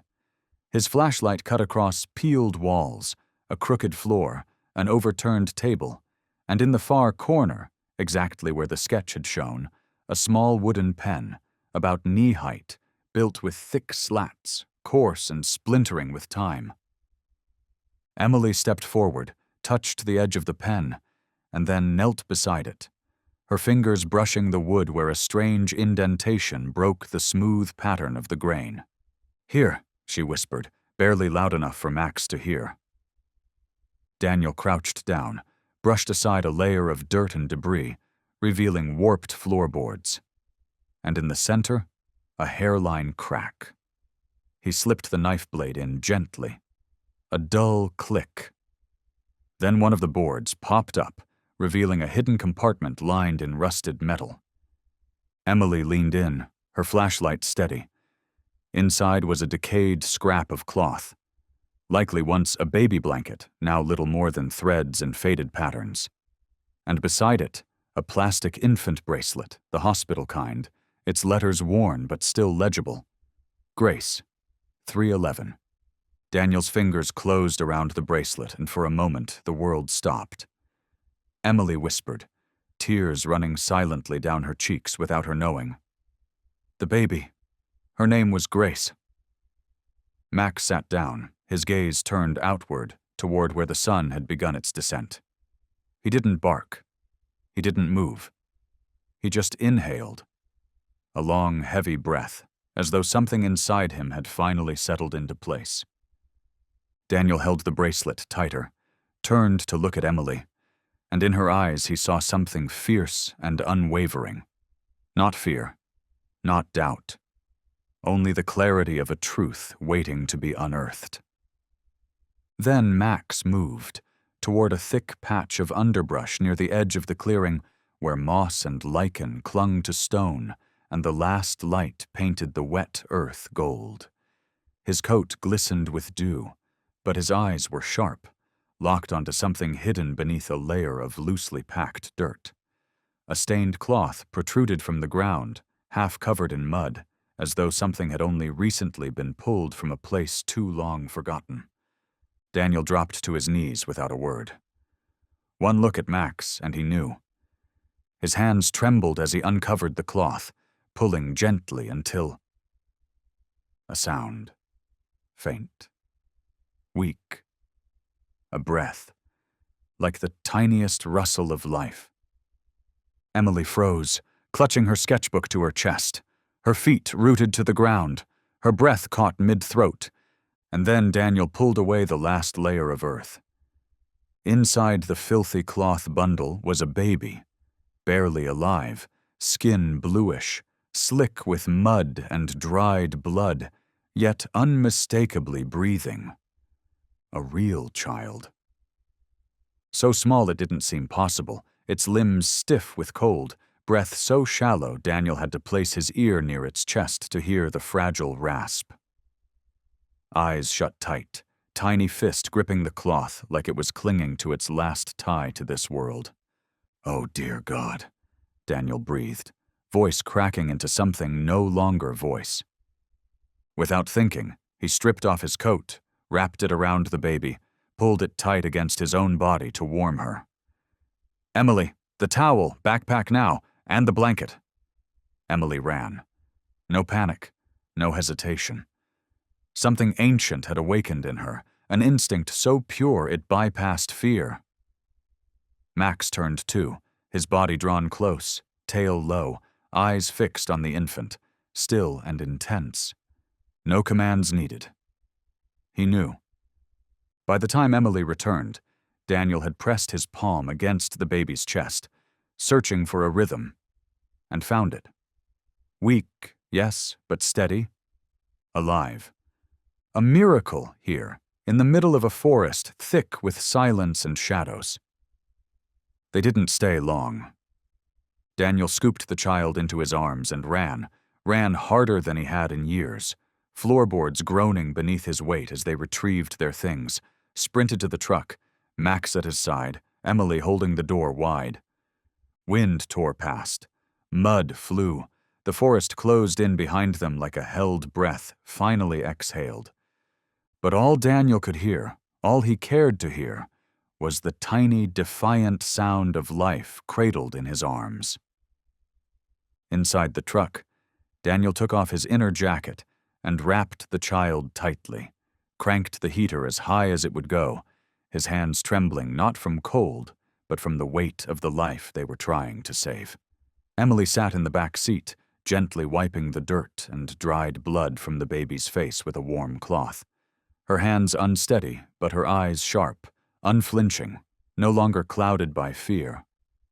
His flashlight cut across peeled walls, a crooked floor, an overturned table, and in the far corner, exactly where the sketch had shown, a small wooden pen, about knee-height, built with thick slats, coarse and splintering with time. Emily stepped forward, touched the edge of the pen, and then knelt beside it, her fingers brushing the wood where a strange indentation broke the smooth pattern of the grain. "Here," she whispered, barely loud enough for Max to hear. Daniel crouched down, brushed aside a layer of dirt and debris, revealing warped floorboards. And in the center, a hairline crack. He slipped the knife blade in gently. A dull click. Then one of the boards popped up, revealing a hidden compartment lined in rusted metal. Emily leaned in, her flashlight steady. Inside was a decayed scrap of cloth, likely once a baby blanket, now little more than threads and faded patterns. And beside it, a plastic infant bracelet, the hospital kind, its letters worn but still legible. Grace, 311. Daniel's fingers closed around the bracelet, and for a moment the world stopped. Emily whispered, tears running silently down her cheeks without her knowing. The baby. Her name was Grace. Max sat down, his gaze turned outward, toward where the sun had begun its descent. He didn't bark. He didn't move. He just inhaled. A long, heavy breath, as though something inside him had finally settled into place. Daniel held the bracelet tighter, turned to look at Emily, and in her eyes he saw something fierce and unwavering. Not fear, not doubt, only the clarity of a truth waiting to be unearthed. Then Max moved toward a thick patch of underbrush near the edge of the clearing where moss and lichen clung to stone and the last light painted the wet earth gold. His coat glistened with dew, but his eyes were sharp, locked onto something hidden beneath a layer of loosely packed dirt. A stained cloth protruded from the ground, half covered in mud, as though something had only recently been pulled from a place too long forgotten. Daniel dropped to his knees without a word. One look at Max, and he knew. His hands trembled as he uncovered the cloth, pulling gently until... A sound. Faint. Weak. A breath. Like the tiniest rustle of life. Emily froze, clutching her sketchbook to her chest, her feet rooted to the ground, her breath caught mid-throat, and then Daniel pulled away the last layer of earth. Inside the filthy cloth bundle was a baby, barely alive, skin bluish, slick with mud and dried blood, yet unmistakably breathing. A real child. So small it didn't seem possible, its limbs stiff with cold, breath so shallow Daniel had to place his ear near its chest to hear the fragile rasp. Eyes shut tight, tiny fist gripping the cloth like it was clinging to its last tie to this world. Oh, dear God, Daniel breathed, voice cracking into something no longer voice. Without thinking, he stripped off his coat, wrapped it around the baby, pulled it tight against his own body to warm her. Emily, the towel, backpack now, and the blanket. Emily ran. No panic, no hesitation. Something ancient had awakened in her, an instinct so pure it bypassed fear. Max turned too, his body drawn close, tail low, eyes fixed on the infant, still and intense. No commands needed. He knew. By the time Emily returned, Daniel had pressed his palm against the baby's chest, searching for a rhythm, and found it. Weak, yes, but steady. Alive. A miracle here, in the middle of a forest thick with silence and shadows. They didn't stay long. Daniel scooped the child into his arms and ran harder than he had in years, floorboards groaning beneath his weight as they retrieved their things, sprinted to the truck, Max at his side, Emily holding the door wide. Wind tore past. Mud flew. The forest closed in behind them like a held breath, finally exhaled. But all Daniel could hear, all he cared to hear, was the tiny, defiant sound of life cradled in his arms. Inside the truck, Daniel took off his inner jacket and wrapped the child tightly, cranked the heater as high as it would go, his hands trembling not from cold, but from the weight of the life they were trying to save. Emily sat in the back seat, gently wiping the dirt and dried blood from the baby's face with a warm cloth. Her hands unsteady, but her eyes sharp, unflinching, no longer clouded by fear,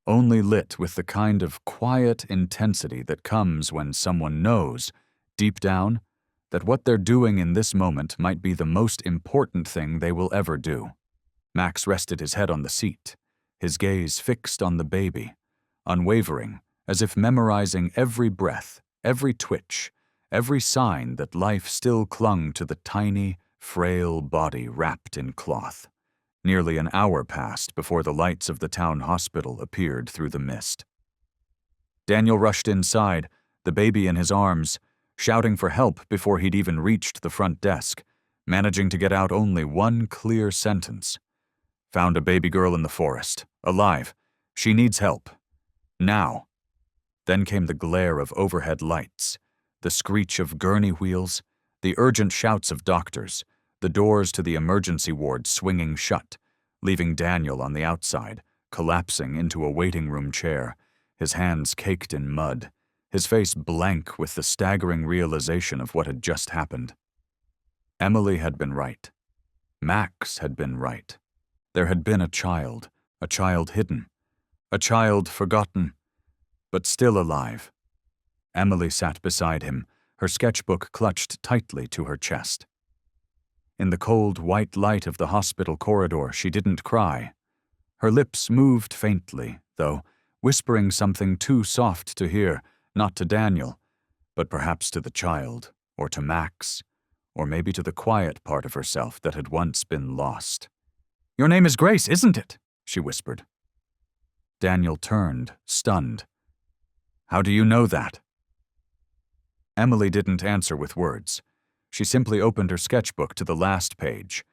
only lit with the kind of quiet intensity that comes when someone knows, deep down, that what they're doing in this moment might be the most important thing they will ever do. Max rested his head on the seat, his gaze fixed on the baby, unwavering, as if memorizing every breath, every twitch, every sign that life still clung to the tiny, frail body wrapped in cloth. Nearly an hour passed before the lights of the town hospital appeared through the mist. Daniel rushed inside, the baby in his arms, shouting for help before he'd even reached the front desk, managing to get out only one clear sentence. "Found a baby girl in the forest, alive. She needs help. Now." Then came the glare of overhead lights, the screech of gurney wheels, the urgent shouts of doctors, the doors to the emergency ward swinging shut, leaving Daniel on the outside, collapsing into a waiting room chair, his hands caked in mud, his face blank with the staggering realization of what had just happened. Emily had been right. Max had been right. There had been a child hidden, a child forgotten, but still alive. Emily sat beside him, her sketchbook clutched tightly to her chest. In the cold, white light of the hospital corridor, she didn't cry. Her lips moved faintly, though, whispering something too soft to hear, not to Daniel, but perhaps to the child, or to Max, or maybe to the quiet part of herself that had once been lost. "Your name is Grace, isn't it?" she whispered. Daniel turned, stunned. "How do you know that?" Emily didn't answer with words. She simply opened her sketchbook to the last page,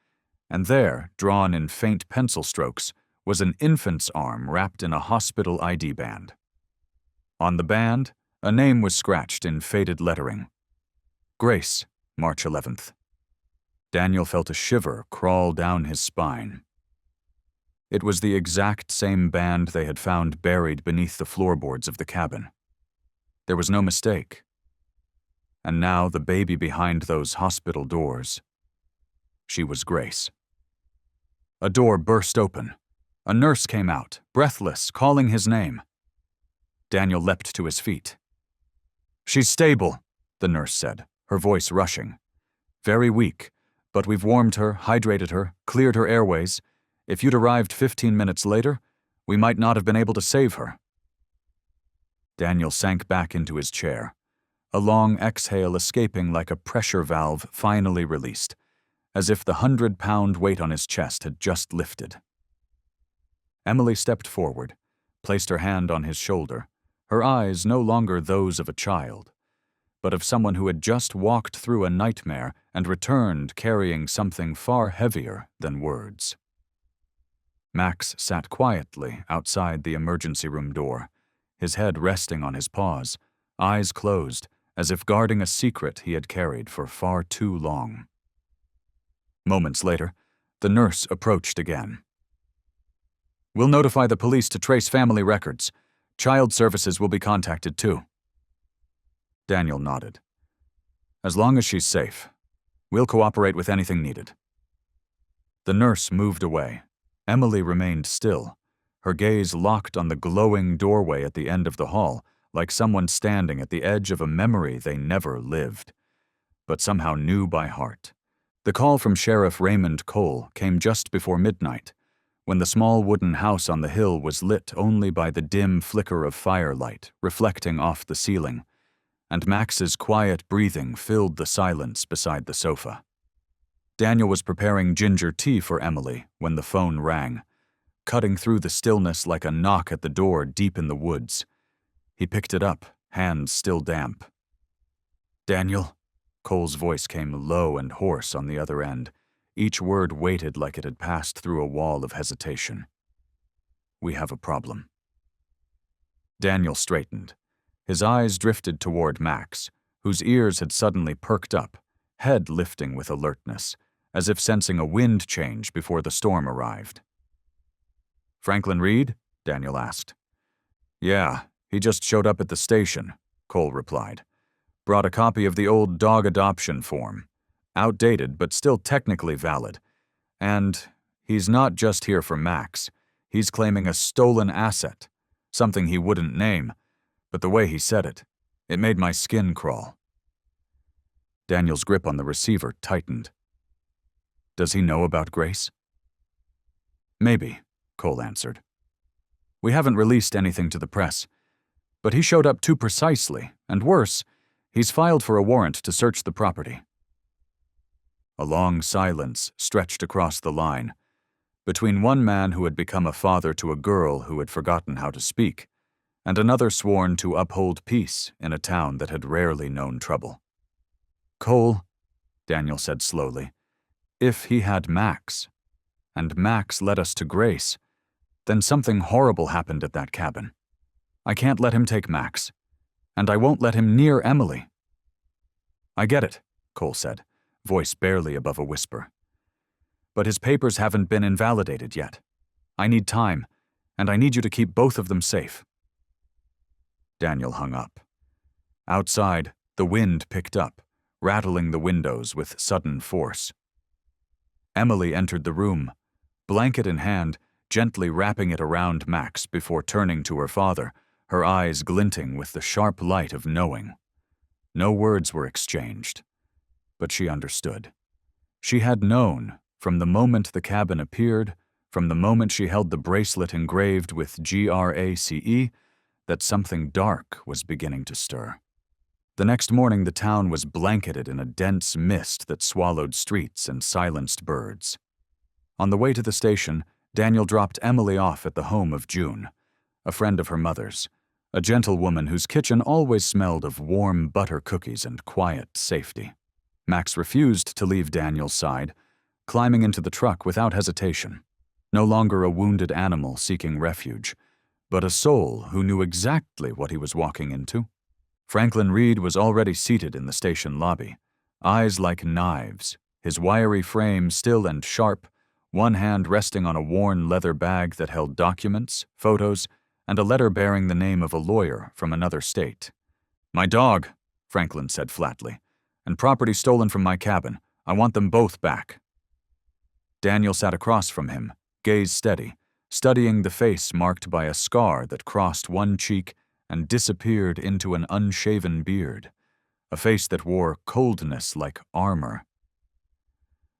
and there, drawn in faint pencil strokes, was an infant's arm wrapped in a hospital ID band. On the band, a name was scratched in faded lettering. Grace, March 11th. Daniel felt a shiver crawl down his spine. It was the exact same band they had found buried beneath the floorboards of the cabin. There was no mistake. And now the baby behind those hospital doors. She was Grace. A door burst open. A nurse came out, breathless, calling his name. Daniel leapt to his feet. "She's stable," the nurse said, her voice rushing. "Very weak, but we've warmed her, hydrated her, cleared her airways. If you'd arrived 15 minutes later, we might not have been able to save her." Daniel sank back into his chair, a long exhale escaping like a pressure valve finally released, as if the 100-pound weight on his chest had just lifted. Emily stepped forward, placed her hand on his shoulder, her eyes no longer those of a child, but of someone who had just walked through a nightmare and returned carrying something far heavier than words. Max sat quietly outside the emergency room door, his head resting on his paws, eyes closed, as if guarding a secret he had carried for far too long. Moments later, the nurse approached again. "We'll notify the police to trace family records. Child services will be contacted too." Daniel nodded. "As long as she's safe, we'll cooperate with anything needed." The nurse moved away. Emily remained still, her gaze locked on the glowing doorway at the end of the hall, like someone standing at the edge of a memory they never lived, but somehow knew by heart. The call from Sheriff Raymond Cole came just before midnight, when the small wooden house on the hill was lit only by the dim flicker of firelight reflecting off the ceiling, and Max's quiet breathing filled the silence beside the sofa. Daniel was preparing ginger tea for Emily when the phone rang, cutting through the stillness like a knock at the door deep in the woods. He picked it up, hands still damp. "Daniel?" Cole's voice came low and hoarse on the other end, each word weighted like it had passed through a wall of hesitation. "We have a problem." Daniel straightened. His eyes drifted toward Max, whose ears had suddenly perked up, head lifting with alertness, as if sensing a wind change before the storm arrived. "Franklin Reed?" Daniel asked. "Yeah, he just showed up at the station," Cole replied. "Brought a copy of the old dog adoption form. Outdated, but still technically valid. And he's not just here for Max. He's claiming a stolen asset, something he wouldn't name, but the way he said it made my skin crawl." Daniel's grip on the receiver tightened. "Does he know about Grace?" "Maybe," Cole answered. We haven't released anything to the press. But he showed up too precisely, and worse, he's filed for a warrant to search the property." A long silence stretched across the line, between one man who had become a father to a girl who had forgotten how to speak, and another sworn to uphold peace in a town that had rarely known trouble. "Cole," Daniel said slowly, "if he had Max, and Max led us to Grace, then something horrible happened at that cabin. I can't let him take Max, and I won't let him near Emily." "I get it," Cole said, voice barely above a whisper. "But his papers haven't been invalidated yet. I need time, and I need you to keep both of them safe." Daniel hung up. Outside, the wind picked up, rattling the windows with sudden force. Emily entered the room, blanket in hand, gently wrapping it around Max before turning to her father, her eyes glinting with the sharp light of knowing. No words were exchanged, but she understood. She had known, from the moment the cabin appeared, from the moment she held the bracelet engraved with GRACE, that something dark was beginning to stir. The next morning the town was blanketed in a dense mist that swallowed streets and silenced birds. On the way to the station, Daniel dropped Emily off at the home of June, a friend of her mother's, a gentlewoman whose kitchen always smelled of warm butter cookies and quiet safety. Max refused to leave Daniel's side, climbing into the truck without hesitation. No longer a wounded animal seeking refuge, but a soul who knew exactly what he was walking into. Franklin Reed was already seated in the station lobby, eyes like knives, his wiry frame still and sharp, one hand resting on a worn leather bag that held documents, photos, and a letter bearing the name of a lawyer from another state. "My dog," Franklin said flatly, "and property stolen from my cabin. I want them both back." Daniel sat across from him, gaze steady, studying the face marked by a scar that crossed one cheek and disappeared into an unshaven beard, a face that wore coldness like armor.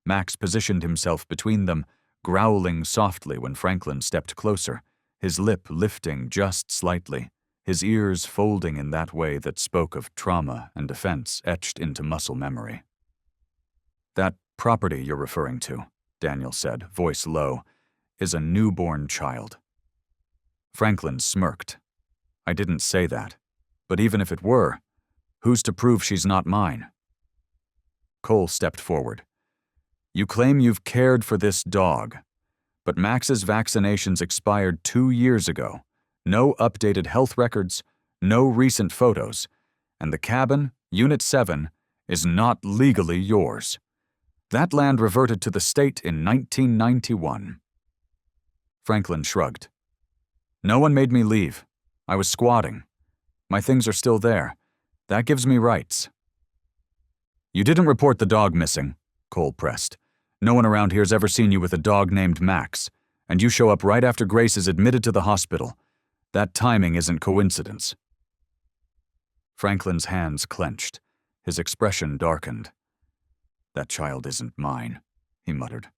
Max positioned himself between them, growling softly when Franklin stepped closer, his lip lifting just slightly, his ears folding in that way that spoke of trauma and defense etched into muscle memory. "That property you're referring to," Daniel said, voice low, "is a newborn child." Franklin smirked. "I didn't say that. But even if it were, who's to prove she's not mine?" Cole stepped forward. "You claim you've cared for this dog, but Max's vaccinations expired 2 years ago. No updated health records, no recent photos, and the cabin, Unit 7, is not legally yours. That land reverted to the state in 1991. Franklin shrugged. "No one made me leave. I was squatting. My things are still there. That gives me rights." "You didn't report the dog missing," Cole pressed. "No one around here's ever seen you with a dog named Max, and you show up right after Grace is admitted to the hospital. That timing isn't coincidence." Franklin's hands clenched, his expression darkened. "That child isn't mine," he muttered.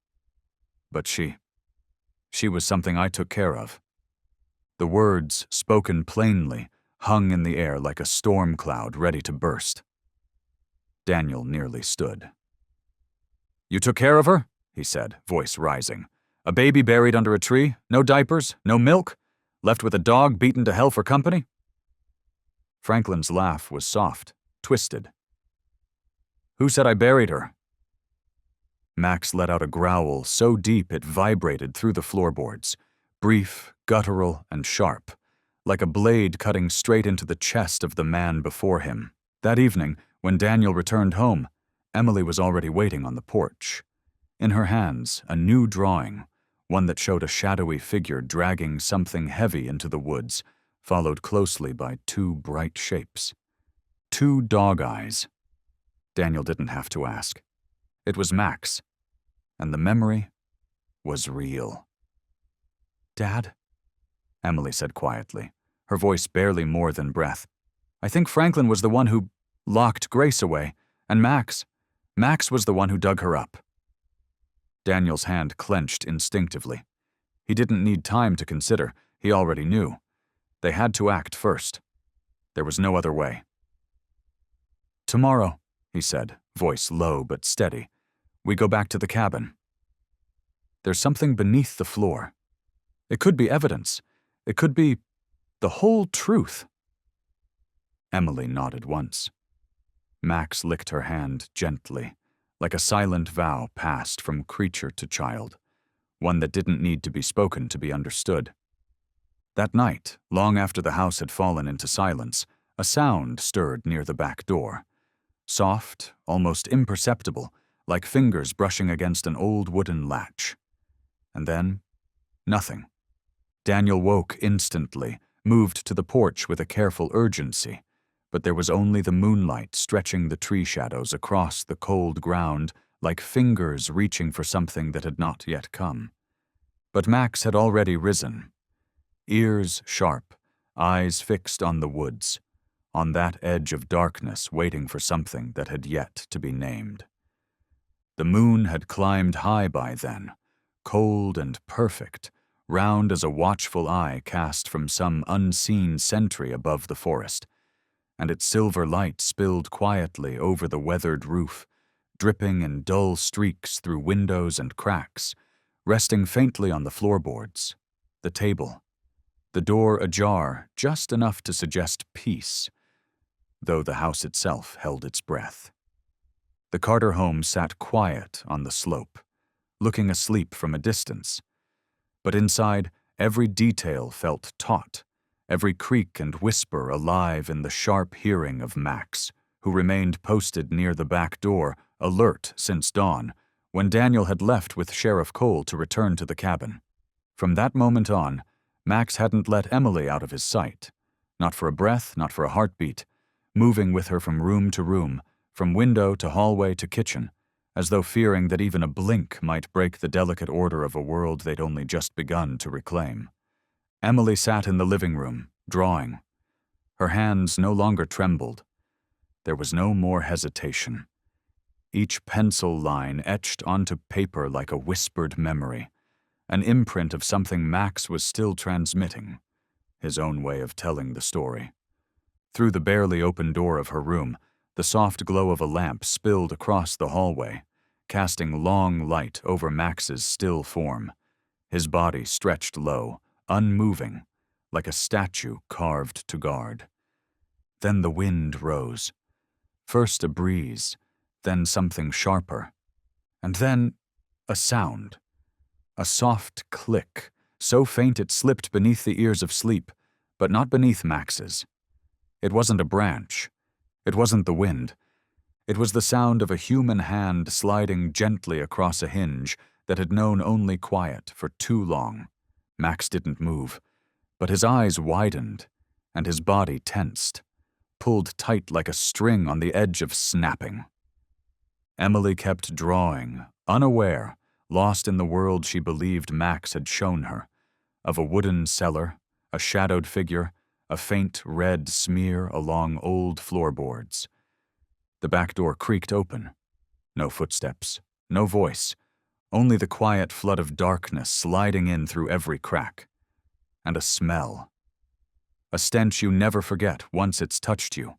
"But she was something I took care of." The words, spoken plainly, hung in the air like a storm cloud ready to burst. Daniel nearly stood. "You took care of her?" he said, voice rising. "A baby buried under a tree, no diapers, no milk, left with a dog beaten to hell for company?" Franklin's laugh was soft, twisted. "Who said I buried her?" Max let out a growl so deep it vibrated through the floorboards, brief, guttural, and sharp, like a blade cutting straight into the chest of the man before him. That evening, when Daniel returned home, Emily was already waiting on the porch. In her hands, a new drawing, one that showed a shadowy figure dragging something heavy into the woods, followed closely by 2 bright shapes. 2 dog eyes. Daniel didn't have to ask. It was Max, and the memory was real. "Dad?" Emily said quietly, her voice barely more than breath. "I think Franklin was the one who locked Grace away, and Max was the one who dug her up." Daniel's hand clenched instinctively. He didn't need time to consider. He already knew. They had to act first. There was no other way. "Tomorrow," he said, voice low but steady, "we go back to the cabin. There's something beneath the floor. It could be evidence. It could be the whole truth." Emily nodded once. Max licked her hand gently, like a silent vow passed from creature to child, one that didn't need to be spoken to be understood. That night, long after the house had fallen into silence, a sound stirred near the back door. Soft, almost imperceptible, like fingers brushing against an old wooden latch. And then, nothing. Daniel woke instantly, moved to the porch with a careful urgency, but there was only the moonlight stretching the tree shadows across the cold ground like fingers reaching for something that had not yet come. But Max had already risen. Ears sharp, eyes fixed on the woods, on that edge of darkness waiting for something that had yet to be named. The moon had climbed high by then, cold and perfect, round as a watchful eye cast from some unseen sentry above the forest, and its silver light spilled quietly over the weathered roof, dripping in dull streaks through windows and cracks, resting faintly on the floorboards, the table, the door ajar just enough to suggest peace, though the house itself held its breath. The Carter home sat quiet on the slope, looking asleep from a distance, but inside, every detail felt taut, every creak and whisper alive in the sharp hearing of Max, who remained posted near the back door, alert since dawn, when Daniel had left with Sheriff Cole to return to the cabin. From that moment on, Max hadn't let Emily out of his sight, not for a breath, not for a heartbeat, moving with her from room to room, from window to hallway to kitchen, as though fearing that even a blink might break the delicate order of a world they'd only just begun to reclaim. Emily sat in the living room, drawing. Her hands no longer trembled. There was no more hesitation. Each pencil line etched onto paper like a whispered memory, an imprint of something Max was still transmitting, his own way of telling the story. Through the barely open door of her room, the soft glow of a lamp spilled across the hallway, casting long light over Max's still form, his body stretched low, unmoving, like a statue carved to guard. Then the wind rose. First a breeze, then something sharper, and then a sound. A soft click, so faint it slipped beneath the ears of sleep, but not beneath Max's. It wasn't a branch. It wasn't the wind. It was the sound of a human hand sliding gently across a hinge that had known only quiet for too long. Max didn't move, but his eyes widened, and his body tensed, pulled tight like a string on the edge of snapping. Emily kept drawing, unaware, lost in the world she believed Max had shown her, of a wooden cellar, a shadowed figure, a faint red smear along old floorboards. The back door creaked open. No footsteps, no voice, only the quiet flood of darkness sliding in through every crack. And a smell. A stench you never forget once it's touched you.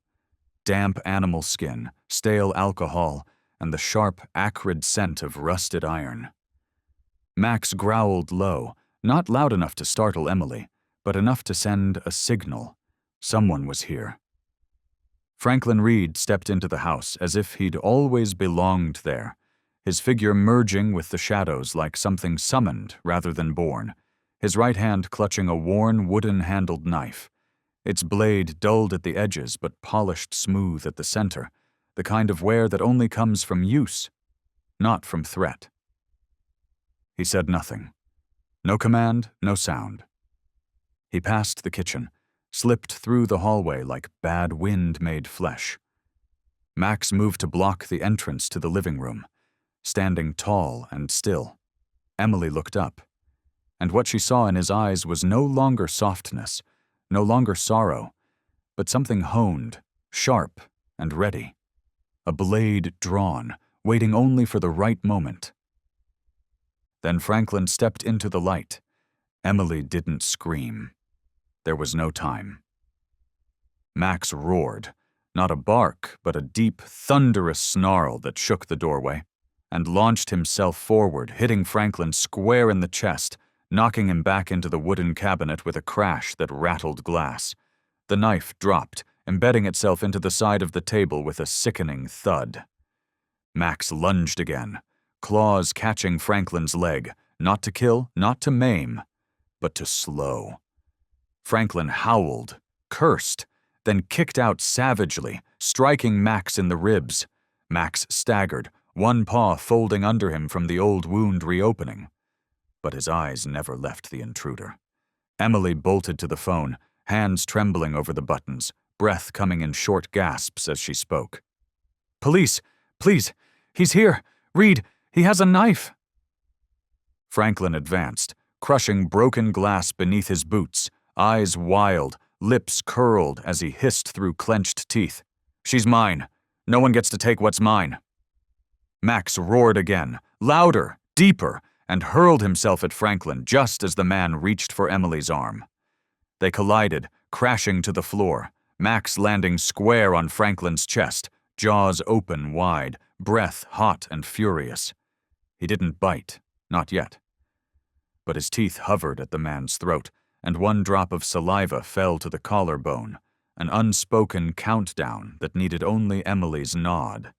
Damp animal skin, stale alcohol, and the sharp, acrid scent of rusted iron. Max growled low, not loud enough to startle Emily, but enough to send a signal. Someone was here. Franklin Reed stepped into the house as if he'd always belonged there, his figure merging with the shadows like something summoned rather than born, his right hand clutching a worn wooden-handled knife, its blade dulled at the edges but polished smooth at the center, the kind of wear that only comes from use, not from threat. He said nothing. No command, no sound. He passed the kitchen, slipped through the hallway like bad wind-made flesh. Max moved to block the entrance to the living room, standing tall and still. Emily looked up, and what she saw in his eyes was no longer softness, no longer sorrow, but something honed, sharp, and ready. A blade drawn, waiting only for the right moment. Then Franklin stepped into the light, Emily didn't scream. There was no time. Max roared, not a bark, but a deep, thunderous snarl that shook the doorway, and launched himself forward, hitting Franklin square in the chest, knocking him back into the wooden cabinet with a crash that rattled glass. The knife dropped, embedding itself into the side of the table with a sickening thud. Max lunged again, claws catching Franklin's leg, not to kill, not to maim, but to slow. Franklin howled, cursed, then kicked out savagely, striking Max in the ribs. Max staggered, one paw folding under him from the old wound reopening. But his eyes never left the intruder. Emily bolted to the phone, hands trembling over the buttons, breath coming in short gasps as she spoke. "Police! Please! He's here! Reed! He has a knife!" Franklin advanced, crushing broken glass beneath his boots, eyes wild, lips curled as he hissed through clenched teeth. "She's mine. No one gets to take what's mine." Max roared again, louder, deeper, and hurled himself at Franklin just as the man reached for Emily's arm. They collided, crashing to the floor, Max landing square on Franklin's chest, jaws open wide, breath hot and furious. He didn't bite, not yet. But his teeth hovered at the man's throat, and one drop of saliva fell to the collarbone, an unspoken countdown that needed only Emily's nod.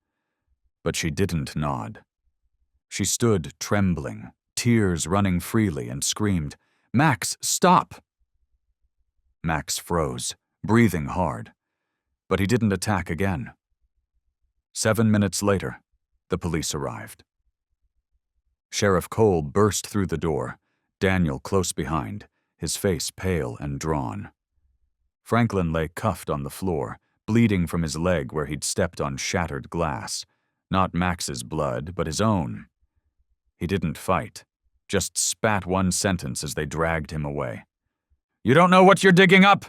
But she didn't nod. She stood trembling, tears running freely, and screamed, "Max, stop!" Max froze, breathing hard, but he didn't attack again. 7 minutes later, the police arrived. Sheriff Cole burst through the door, Daniel close behind, his face pale and drawn. Franklin lay cuffed on the floor, bleeding from his leg where he'd stepped on shattered glass. Not Max's blood, but his own. He didn't fight, just spat one sentence as they dragged him away. "You don't know what you're digging up!"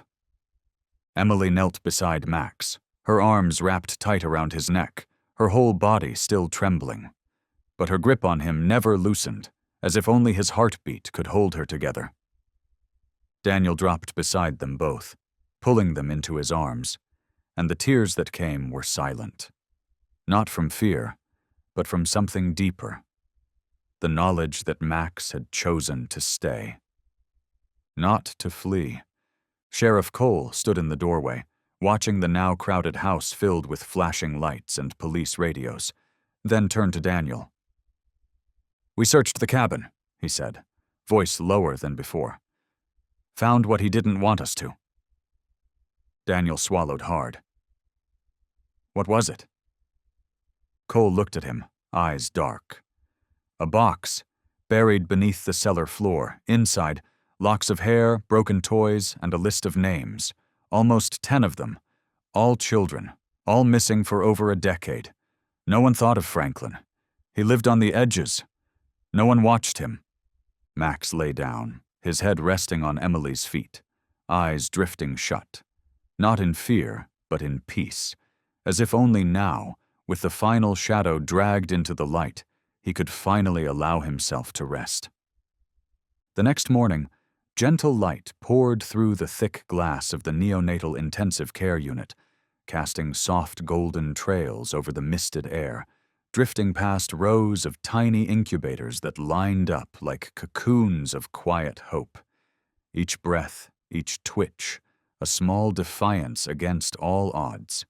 Emily knelt beside Max, her arms wrapped tight around his neck, her whole body still trembling. But her grip on him never loosened, as if only his heartbeat could hold her together. Daniel dropped beside them both, pulling them into his arms, and the tears that came were silent. Not from fear, but from something deeper. The knowledge that Max had chosen to stay. Not to flee. Sheriff Cole stood in the doorway, watching the now crowded house filled with flashing lights and police radios, then turned to Daniel. "We searched the cabin," he said, voice lower than before. "Found what he didn't want us to." Daniel swallowed hard. "What was it?" Cole looked at him, eyes dark. A box, buried beneath the cellar floor, inside, locks of hair, broken toys, and a list of names, almost 10 of them, all children, all missing for over a decade. No one thought of Franklin. He lived on the edges. No one watched him. Max lay down, his head resting on Emily's feet, eyes drifting shut, not in fear, but in peace, as if only now, with the final shadow dragged into the light, he could finally allow himself to rest. The next morning, gentle light poured through the thick glass of the neonatal intensive care unit, casting soft golden trails over the misted air, drifting past rows of tiny incubators that lined up like cocoons of quiet hope. Each breath, each twitch, a small defiance against all odds.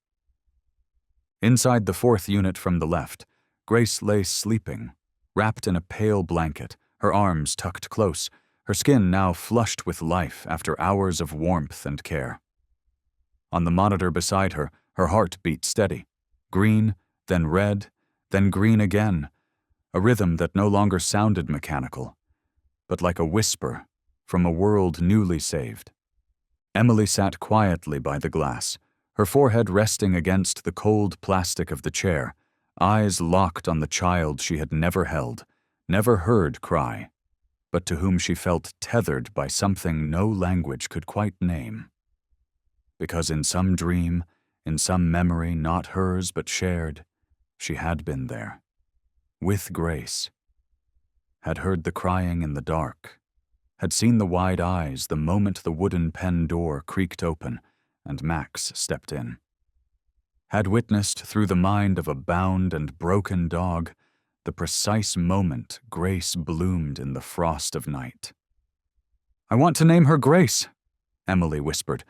Inside the 4th unit from the left, Grace lay sleeping, wrapped in a pale blanket, her arms tucked close, her skin now flushed with life after hours of warmth and care. On the monitor beside her, her heart beat steady, green, then red, then green again, a rhythm that no longer sounded mechanical, but like a whisper from a world newly saved. Emily sat quietly by the glass, her forehead resting against the cold plastic of the chair, eyes locked on the child she had never held, never heard cry, but to whom she felt tethered by something no language could quite name. Because in some dream, in some memory not hers but shared, she had been there, with Grace, had heard the crying in the dark, had seen the wide eyes the moment the wooden pen door creaked open and Max stepped in. Had witnessed through the mind of a bound and broken dog the precise moment Grace bloomed in the frost of night. "I want to name her Grace," Emily whispered,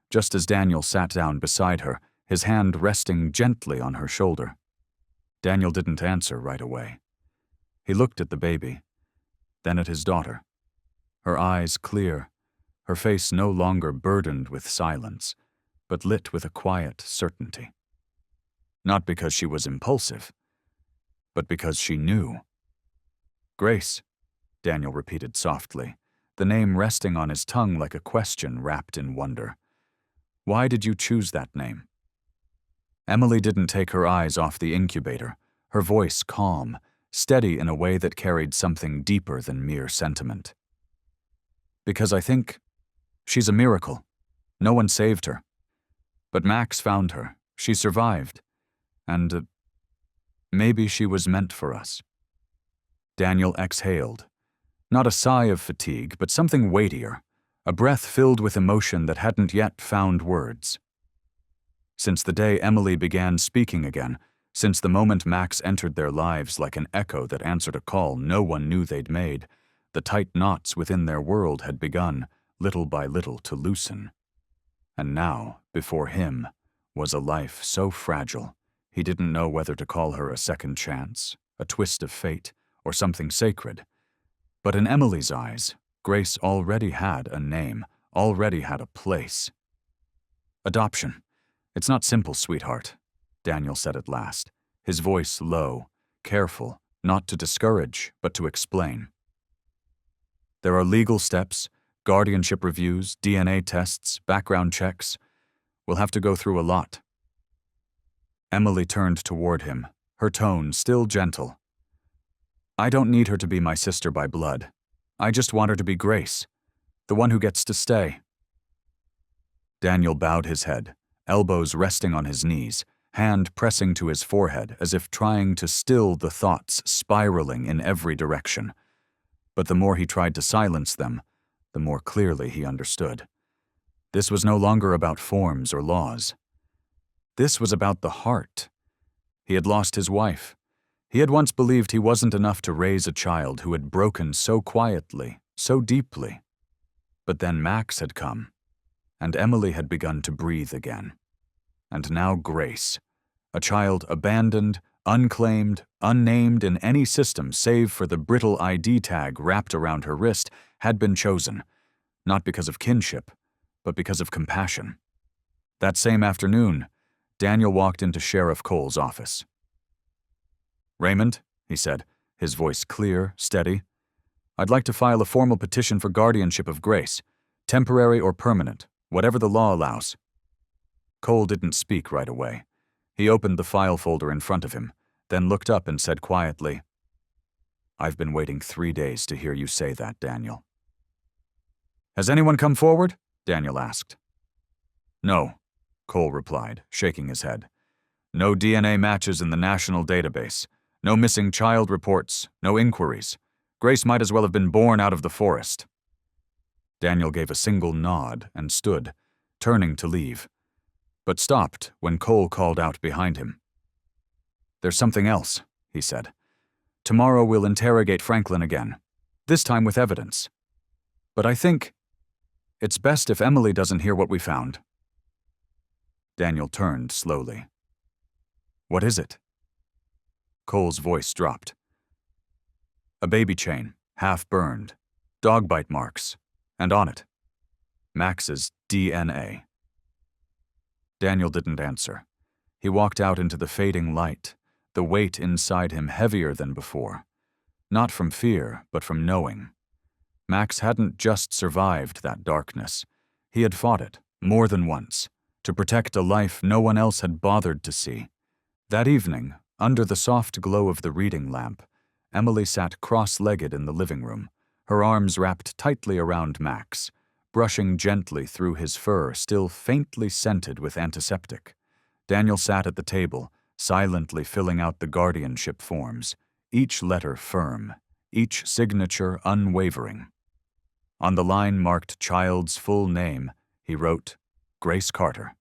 just as Daniel sat down beside her, his hand resting gently on her shoulder. Daniel didn't answer right away. He looked at the baby, then at his daughter. Her eyes clear, her face no longer burdened with silence, but lit with a quiet certainty. Not because she was impulsive, but because she knew. "Grace," Daniel repeated softly, the name resting on his tongue like a question wrapped in wonder. "Why did you choose that name?" Emily didn't take her eyes off the incubator, her voice calm, steady in a way that carried something deeper than mere sentiment. "Because I think she's a miracle. No one saved her. But Max found her. She survived. And maybe she was meant for us." Daniel exhaled. Not a sigh of fatigue, but something weightier, a breath filled with emotion that hadn't yet found words. Since the day Emily began speaking again, since the moment Max entered their lives like an echo that answered a call no one knew they'd made, the tight knots within their world had begun, little by little, to loosen. And now, before him, was a life so fragile, he didn't know whether to call her a second chance, a twist of fate, or something sacred. But in Emily's eyes, Grace already had a name, already had a place. "Adoption. It's not simple, sweetheart," Daniel said at last, his voice low, careful, not to discourage, but to explain. "There are legal steps, guardianship reviews, DNA tests, background checks. We'll have to go through a lot." Emily turned toward him, her tone still gentle. "I don't need her to be my sister by blood. I just want her to be Grace, the one who gets to stay." Daniel bowed his head, elbows resting on his knees, hand pressing to his forehead as if trying to still the thoughts spiraling in every direction. But the more he tried to silence them, the more clearly he understood. This was no longer about forms or laws. This was about the heart. He had lost his wife. He had once believed he wasn't enough to raise a child who had broken so quietly, so deeply. But then Max had come, and Emily had begun to breathe again. And now Grace, a child abandoned, unclaimed, unnamed in any system save for the brittle ID tag wrapped around her wrist, had been chosen, not because of kinship, but because of compassion. That same afternoon, Daniel walked into Sheriff Cole's office. "Raymond," he said, his voice clear, steady, "I'd like to file a formal petition for guardianship of Grace, temporary or permanent, whatever the law allows." Cole didn't speak right away. He opened the file folder in front of him, then looked up and said quietly, "I've been waiting 3 days to hear you say that, Daniel." "Has anyone come forward?" Daniel asked. "No," Cole replied, shaking his head. "No DNA matches in the national database. No missing child reports, no inquiries. Grace might as well have been born out of the forest." Daniel gave a single nod and stood, turning to leave, but stopped when Cole called out behind him. "There's something else," he said. "Tomorrow we'll interrogate Franklin again, this time with evidence. But I think it's best if Emily doesn't hear what we found." Daniel turned slowly. "What is it?" Cole's voice dropped. "A baby chain, half burned, dog bite marks, and on it, Max's DNA." Daniel didn't answer. He walked out into the fading light, the weight inside him heavier than before. Not from fear, but from knowing. Max hadn't just survived that darkness. He had fought it, more than once, to protect a life no one else had bothered to see. That evening, under the soft glow of the reading lamp, Emily sat cross-legged in the living room, her arms wrapped tightly around Max, brushing gently through his fur still faintly scented with antiseptic. Daniel sat at the table, silently filling out the guardianship forms, each letter firm, each signature unwavering. On the line marked child's full name, he wrote, Grace Carter.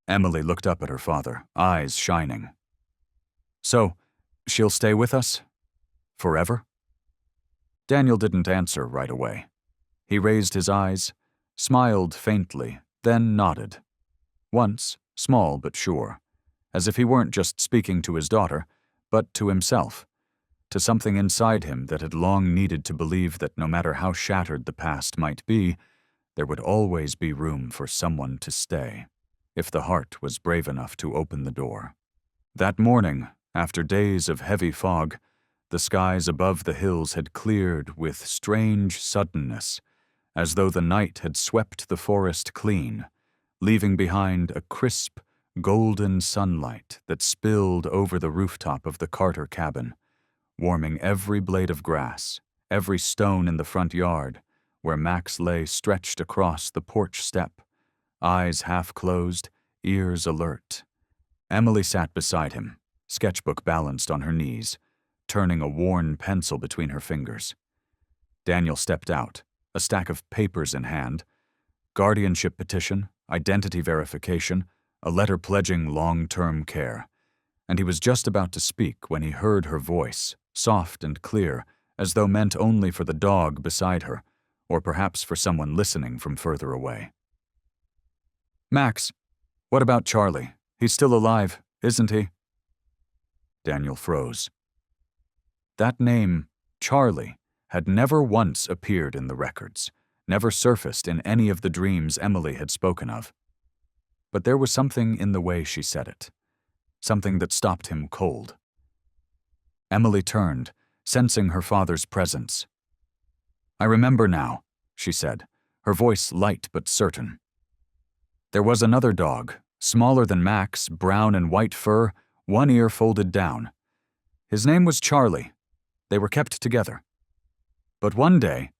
Emily looked up at her father, eyes shining. So, she'll stay with us? Forever? Daniel didn't answer right away. He raised his eyes, smiled faintly, then nodded. Once, small but sure, as if he weren't just speaking to his daughter, but to himself, to something inside him that had long needed to believe that no matter how shattered the past might be, there would always be room for someone to stay, if the heart was brave enough to open the door. That morning, after days of heavy fog, the skies above the hills had cleared with strange suddenness, as though the night had swept the forest clean, leaving behind a crisp, golden sunlight that spilled over the rooftop of the Carter cabin, warming every blade of grass, every stone in the front yard, where Max lay stretched across the porch step, eyes half closed, ears alert. Emily sat beside him, sketchbook balanced on her knees, turning a worn pencil between her fingers. Daniel stepped out, a stack of papers in hand, guardianship petition, identity verification, a letter pledging long-term care, and he was just about to speak when he heard her voice, soft and clear, as though meant only for the dog beside her, or perhaps for someone listening from further away. Max, what about Charlie? He's still alive, isn't he? Daniel froze. That name, Charlie, had never once appeared in the records, never surfaced in any of the dreams Emily had spoken of. But there was something in the way she said it, something that stopped him cold. Emily turned, sensing her father's presence. I remember now, she said, her voice light but certain. There was another dog, smaller than Max, brown and white fur, one ear folded down. His name was Charlie. They were kept together. But one day,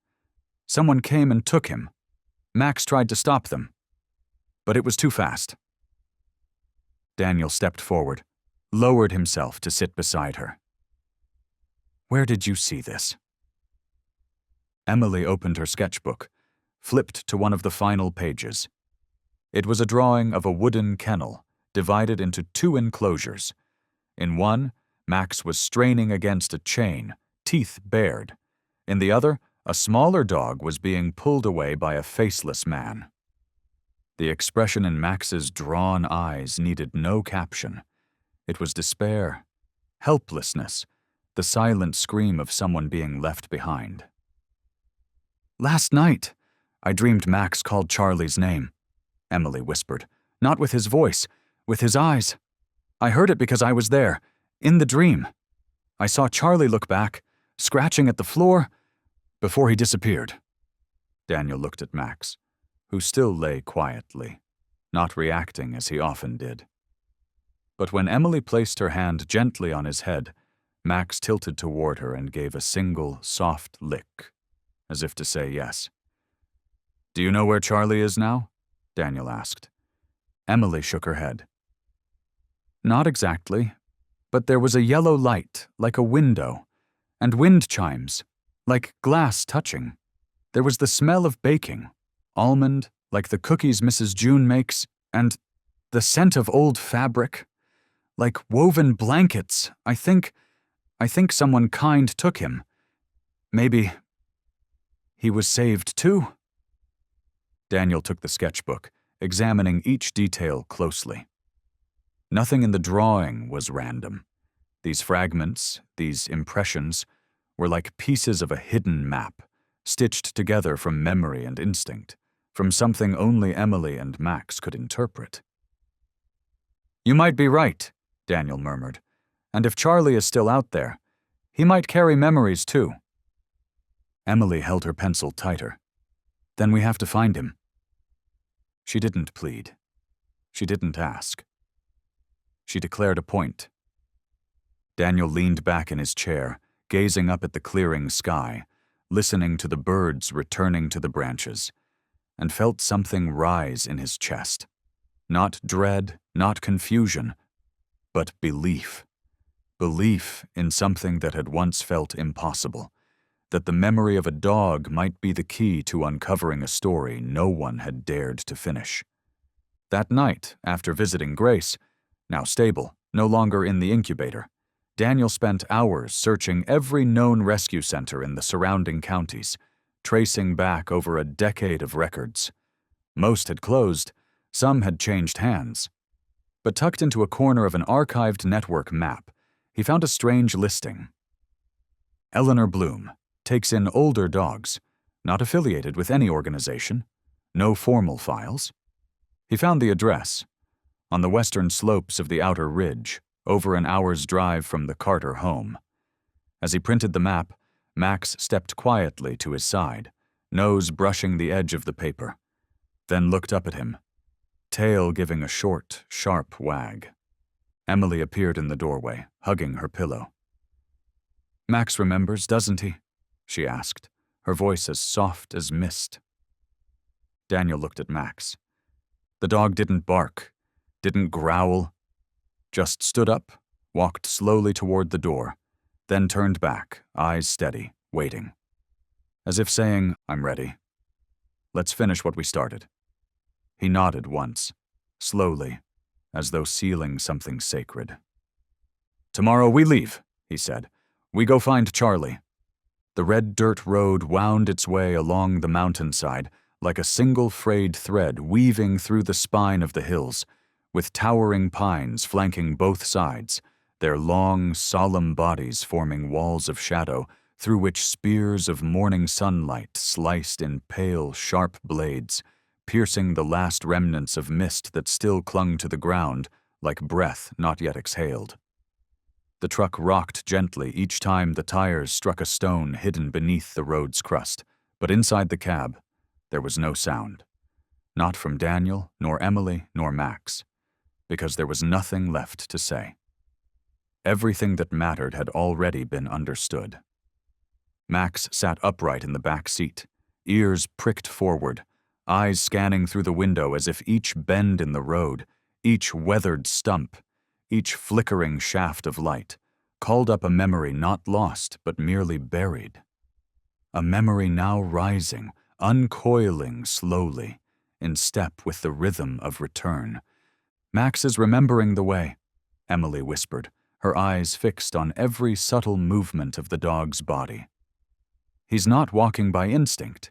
someone came and took him. Max tried to stop them, but it was too fast. Daniel stepped forward, lowered himself to sit beside her. Where did you see this? Emily opened her sketchbook, flipped to one of the final pages. It was a drawing of a wooden kennel, divided into two enclosures. In one, Max was straining against a chain, teeth bared. In the other, a smaller dog was being pulled away by a faceless man. The expression in Max's drawn eyes needed no caption. It was despair, helplessness, the silent scream of someone being left behind. Last night, I dreamed Max called Charlie's name, Emily whispered, not with his voice, with his eyes. I heard it because I was there, in the dream. I saw Charlie look back, scratching at the floor, before he disappeared. Daniel looked at Max, who still lay quietly, not reacting as he often did. But when Emily placed her hand gently on his head, Max tilted toward her and gave a single, soft lick, as if to say yes. Do you know where Charlie is now? Daniel asked. Emily shook her head. Not exactly, but there was a yellow light, like a window, and wind chimes, like glass touching. There was the smell of baking, almond, like the cookies Mrs. June makes, and the scent of old fabric, like woven blankets. I think someone kind took him. Maybe he was saved too? Daniel took the sketchbook, examining each detail closely. Nothing in the drawing was random. These fragments, these impressions, were like pieces of a hidden map, stitched together from memory and instinct, from something only Emily and Max could interpret. You might be right, Daniel murmured, and if Charlie is still out there, he might carry memories too. Emily held her pencil tighter. Then we have to find him. She didn't plead. She didn't ask. She declared a point. Daniel leaned back in his chair, gazing up at the clearing sky, listening to the birds returning to the branches, and felt something rise in his chest. Not dread, not confusion, but belief. Belief in something that had once felt impossible, that the memory of a dog might be the key to uncovering a story no one had dared to finish. That night, after visiting Grace, now stable, no longer in the incubator, Daniel spent hours searching every known rescue center in the surrounding counties, tracing back over a decade of records. Most had closed, some had changed hands. But tucked into a corner of an archived network map, he found a strange listing. Eleanor Bloom takes in older dogs, not affiliated with any organization, no formal files. He found the address, on the western slopes of the outer ridge, over an hour's drive from the Carter home. As he printed the map, Max stepped quietly to his side, nose brushing the edge of the paper, then looked up at him, tail giving a short, sharp wag. Emily appeared in the doorway, hugging her pillow. "Max remembers, doesn't he?" she asked, her voice as soft as mist. Daniel looked at Max. The dog didn't bark, didn't growl, just stood up, walked slowly toward the door, then turned back, eyes steady, waiting. As if saying, "I'm ready. Let's finish what we started." He nodded once, slowly, as though sealing something sacred. "Tomorrow we leave," he said. "We go find Charlie." The red dirt road wound its way along the mountainside like a single frayed thread weaving through the spine of the hills, with towering pines flanking both sides, their long, solemn bodies forming walls of shadow through which spears of morning sunlight sliced in pale, sharp blades, piercing the last remnants of mist that still clung to the ground like breath not yet exhaled. The truck rocked gently each time the tires struck a stone hidden beneath the road's crust, but inside the cab, there was no sound. Not from Daniel, nor Emily, nor Max, because there was nothing left to say. Everything that mattered had already been understood. Max sat upright in the back seat, ears pricked forward, eyes scanning through the window as if each bend in the road, each weathered stump, each flickering shaft of light, called up a memory not lost but merely buried. A memory now rising, uncoiling slowly, in step with the rhythm of return. "Max is remembering the way," Emily whispered, her eyes fixed on every subtle movement of the dog's body. "He's not walking by instinct.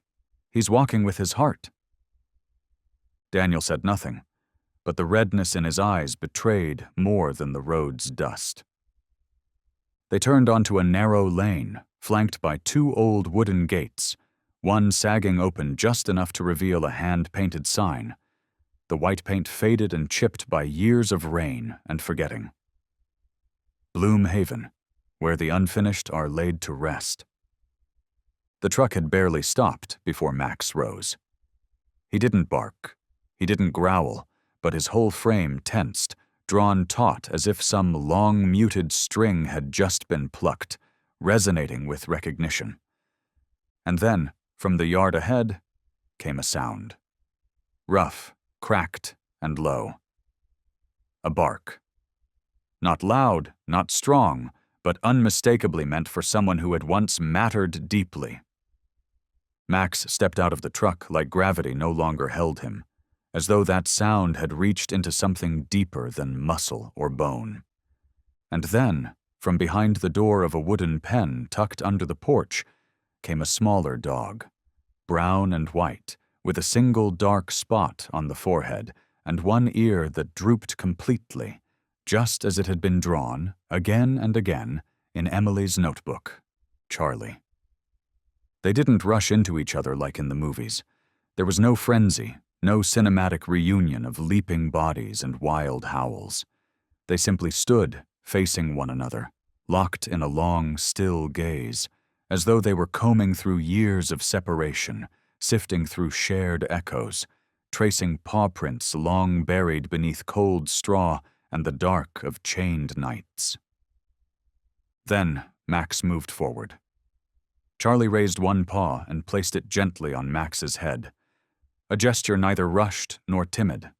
He's walking with his heart." Daniel said nothing, but the redness in his eyes betrayed more than the road's dust. They turned onto a narrow lane, flanked by two old wooden gates, one sagging open just enough to reveal a hand-painted sign, the white paint faded and chipped by years of rain and forgetting. Bloom Haven, where the unfinished are laid to rest. The truck had barely stopped before Max rose. He didn't bark, he didn't growl, but his whole frame tensed, drawn taut as if some long muted string had just been plucked, resonating with recognition. And then, from the yard ahead, came a sound. Rough, cracked, and low. A bark. Not loud, not strong, but unmistakably meant for someone who had once mattered deeply. Max stepped out of the truck like gravity no longer held him, as though that sound had reached into something deeper than muscle or bone. And then, from behind the door of a wooden pen tucked under the porch, came a smaller dog, brown and white, with a single dark spot on the forehead and one ear that drooped completely, just as it had been drawn, again and again, in Emily's notebook, Charlie. They didn't rush into each other like in the movies. There was no frenzy, no cinematic reunion of leaping bodies and wild howls. They simply stood, facing one another, locked in a long, still gaze, as though they were combing through years of separation, sifting through shared echoes, tracing paw prints long buried beneath cold straw and the dark of chained nights. Then Max moved forward. Charlie raised one paw and placed it gently on Max's head, a gesture neither rushed nor timid.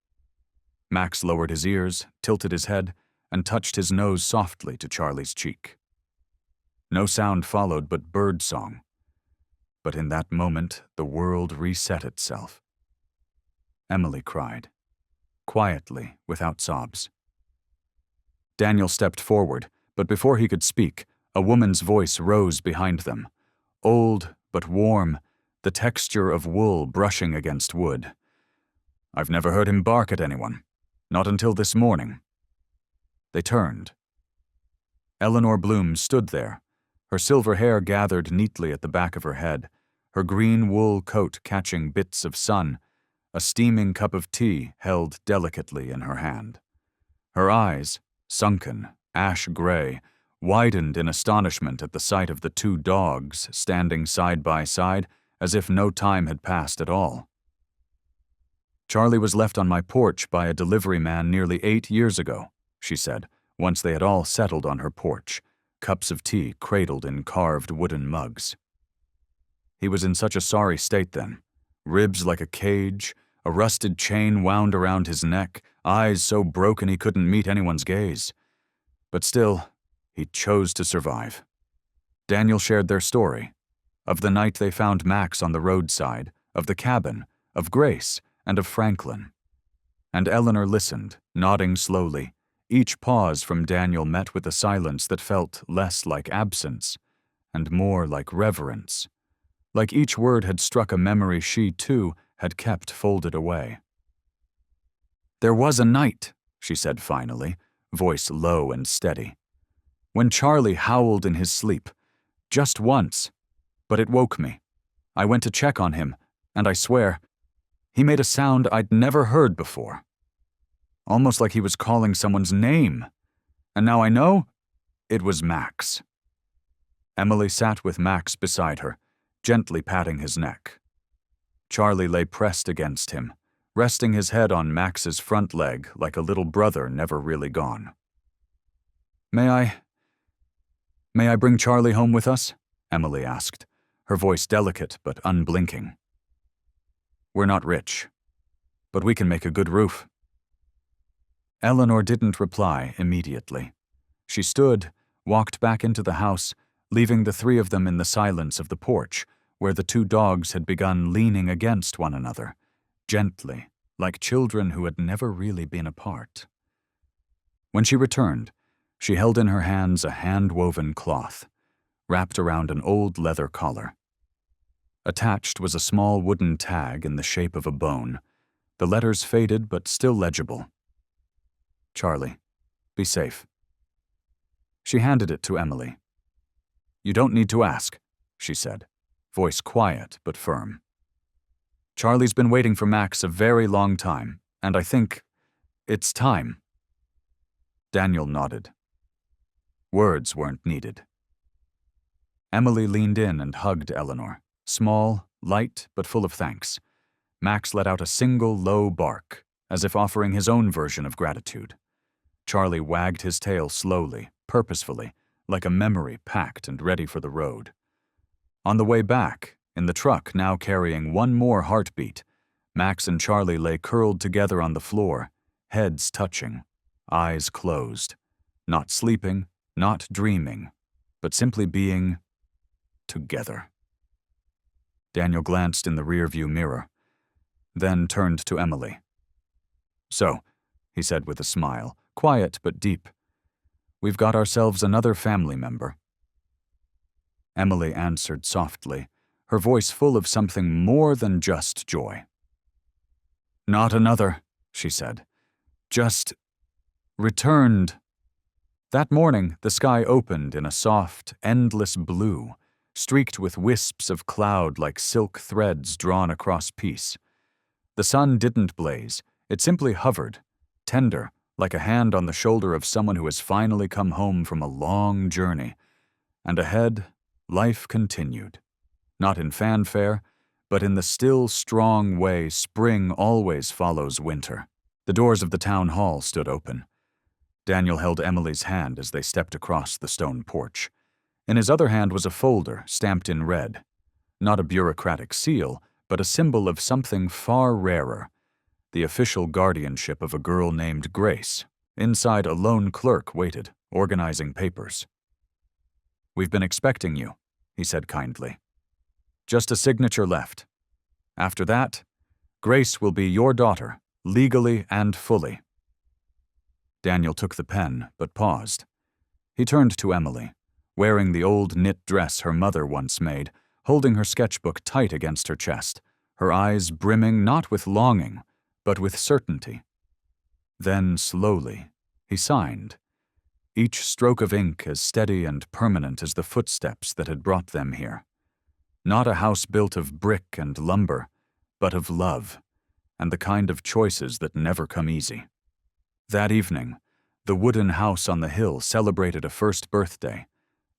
Max lowered his ears, tilted his head, and touched his nose softly to Charlie's cheek. No sound followed but bird song, but in that moment the world reset itself. Emily cried, quietly, without sobs. Daniel stepped forward, but before he could speak, a woman's voice rose behind them, old but warm, the texture of wool brushing against wood. "I've never heard him bark at anyone. Not until this morning." They turned. Eleanor Bloom stood there, her silver hair gathered neatly at the back of her head, her green wool coat catching bits of sun, a steaming cup of tea held delicately in her hand. Her eyes, sunken, ash-gray, widened in astonishment at the sight of the two dogs standing side by side as if no time had passed at all. "Charlie was left on my porch by a delivery man nearly 8 years ago," she said, once they had all settled on her porch, cups of tea cradled in carved wooden mugs. "He was in such a sorry state then, ribs like a cage, a rusted chain wound around his neck, eyes so broken he couldn't meet anyone's gaze. But still, he chose to survive." Daniel shared their story, of the night they found Max on the roadside, of the cabin, of Grace, and of Franklin. And Eleanor listened, nodding slowly. Each pause from Daniel met with a silence that felt less like absence, and more like reverence. Like each word had struck a memory she, too, had kept folded away. "There was a night," she said finally, voice low and steady, "when Charlie howled in his sleep. Just once. But it woke me. I went to check on him, and I swear, he made a sound I'd never heard before. Almost like he was calling someone's name. And now I know it was Max." Emily sat with Max beside her, gently patting his neck. Charlie lay pressed against him, resting his head on Max's front leg like a little brother never really gone. May I bring Charlie home with us?" Emily asked, her voice delicate but unblinking. "We're not rich, but we can make a good roof." Eleanor didn't reply immediately. She stood, walked back into the house, leaving the three of them in the silence of the porch, where the two dogs had begun leaning against one another, gently, like children who had never really been apart. When she returned, she held in her hands a hand-woven cloth, wrapped around an old leather collar. Attached was a small wooden tag in the shape of a bone, the letters faded but still legible. "Charlie, be safe." She handed it to Emily. "You don't need to ask," she said, voice quiet but firm. "Charlie's been waiting for Max a very long time, and I think it's time." Daniel nodded. Words weren't needed. Emily leaned in and hugged Eleanor, small, light, but full of thanks. Max let out a single low bark, as if offering his own version of gratitude. Charlie wagged his tail slowly, purposefully, like a memory packed and ready for the road. On the way back, in the truck now carrying one more heartbeat, Max and Charlie lay curled together on the floor, heads touching, eyes closed, not sleeping, not dreaming, but simply being together. Daniel glanced in the rearview mirror, then turned to Emily. "So," he said with a smile, quiet but deep, "we've got ourselves another family member." Emily answered softly, her voice full of something more than just joy. "Not another," she said. "Just returned." That morning, the sky opened in a soft, endless blue, streaked with wisps of cloud like silk threads drawn across peace. The sun didn't blaze, it simply hovered, tender, like a hand on the shoulder of someone who has finally come home from a long journey. And ahead, life continued. Not in fanfare, but in the still, strong way spring always follows winter. The doors of the town hall stood open. Daniel held Emily's hand as they stepped across the stone porch. In his other hand was a folder stamped in red. Not a bureaucratic seal, but a symbol of something far rarer. The official guardianship of a girl named Grace. Inside, a lone clerk waited, organizing papers. "We've been expecting you," he said kindly. Just a signature left. After that, Grace will be your daughter, legally and fully." Daniel took the pen, but paused. He turned to Emily, wearing the old knit dress her mother once made, holding her sketchbook tight against her chest, her eyes brimming not with longing, but with certainty. Then, slowly, he signed, each stroke of ink as steady and permanent as the footsteps that had brought them here. Not a house built of brick and lumber, but of love, and the kind of choices that never come easy. That evening, the wooden house on the hill celebrated a first birthday,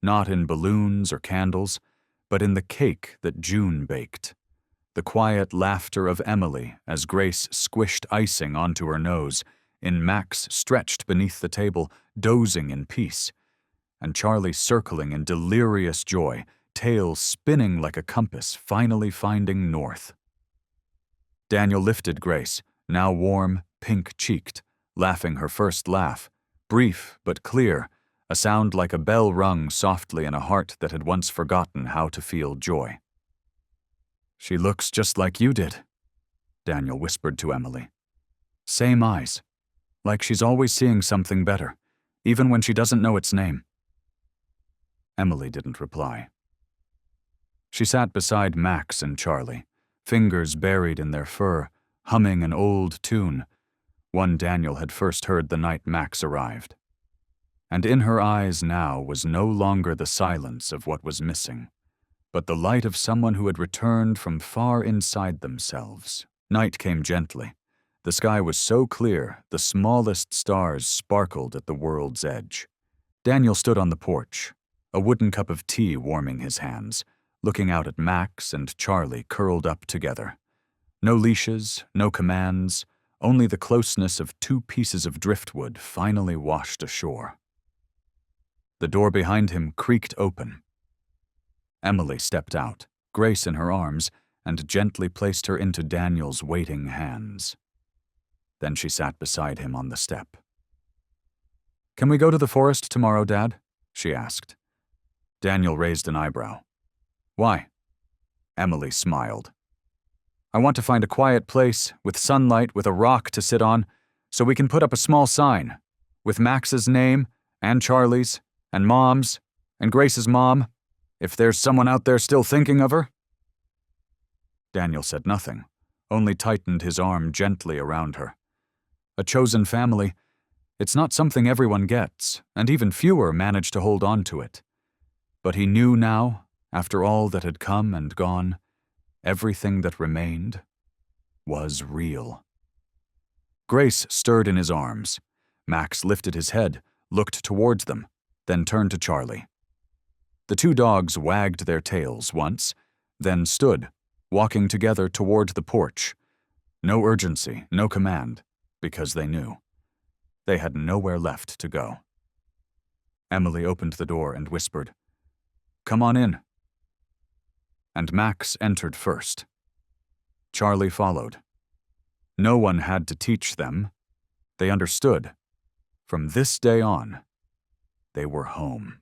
not in balloons or candles, but in the cake that June baked. The quiet laughter of Emily as Grace squished icing onto her nose, in Max stretched beneath the table, dozing in peace, and Charlie circling in delirious joy, tail spinning like a compass, finally finding north. Daniel lifted Grace, now warm, pink-cheeked, laughing her first laugh, brief but clear, a sound like a bell rung softly in a heart that had once forgotten how to feel joy. "She looks just like you did," Daniel whispered to Emily. "Same eyes, like she's always seeing something better, even when she doesn't know its name." Emily didn't reply. She sat beside Max and Charlie, fingers buried in their fur, humming an old tune, one Daniel had first heard the night Max arrived. And in her eyes now was no longer the silence of what was missing, but the light of someone who had returned from far inside themselves. Night came gently. The sky was so clear, the smallest stars sparkled at the world's edge. Daniel stood on the porch, a wooden cup of tea warming his hands, looking out at Max and Charlie curled up together. No leashes, no commands, only the closeness of two pieces of driftwood finally washed ashore. The door behind him creaked open. Emily stepped out, Grace in her arms, and gently placed her into Daniel's waiting hands. Then she sat beside him on the step. "Can we go to the forest tomorrow, Dad?" she asked. Daniel raised an eyebrow. "Why?" Emily smiled. "I want to find a quiet place, with sunlight, with a rock to sit on, so we can put up a small sign, with Max's name, and Charlie's, and Mom's, and Grace's mom, if there's someone out there still thinking of her." Daniel said nothing, only tightened his arm gently around her. A chosen family, it's not something everyone gets, and even fewer manage to hold on to it. But he knew now, after all that had come and gone, everything that remained was real. Grace stirred in his arms. Max lifted his head, looked towards them, then turned to Charlie. The two dogs wagged their tails once, then stood, walking together toward the porch. No urgency, no command, because they knew. They had nowhere left to go. Emily opened the door and whispered, "Come on in." And Max entered first. Charlie followed. No one had to teach them. They understood. From this day on, they were home.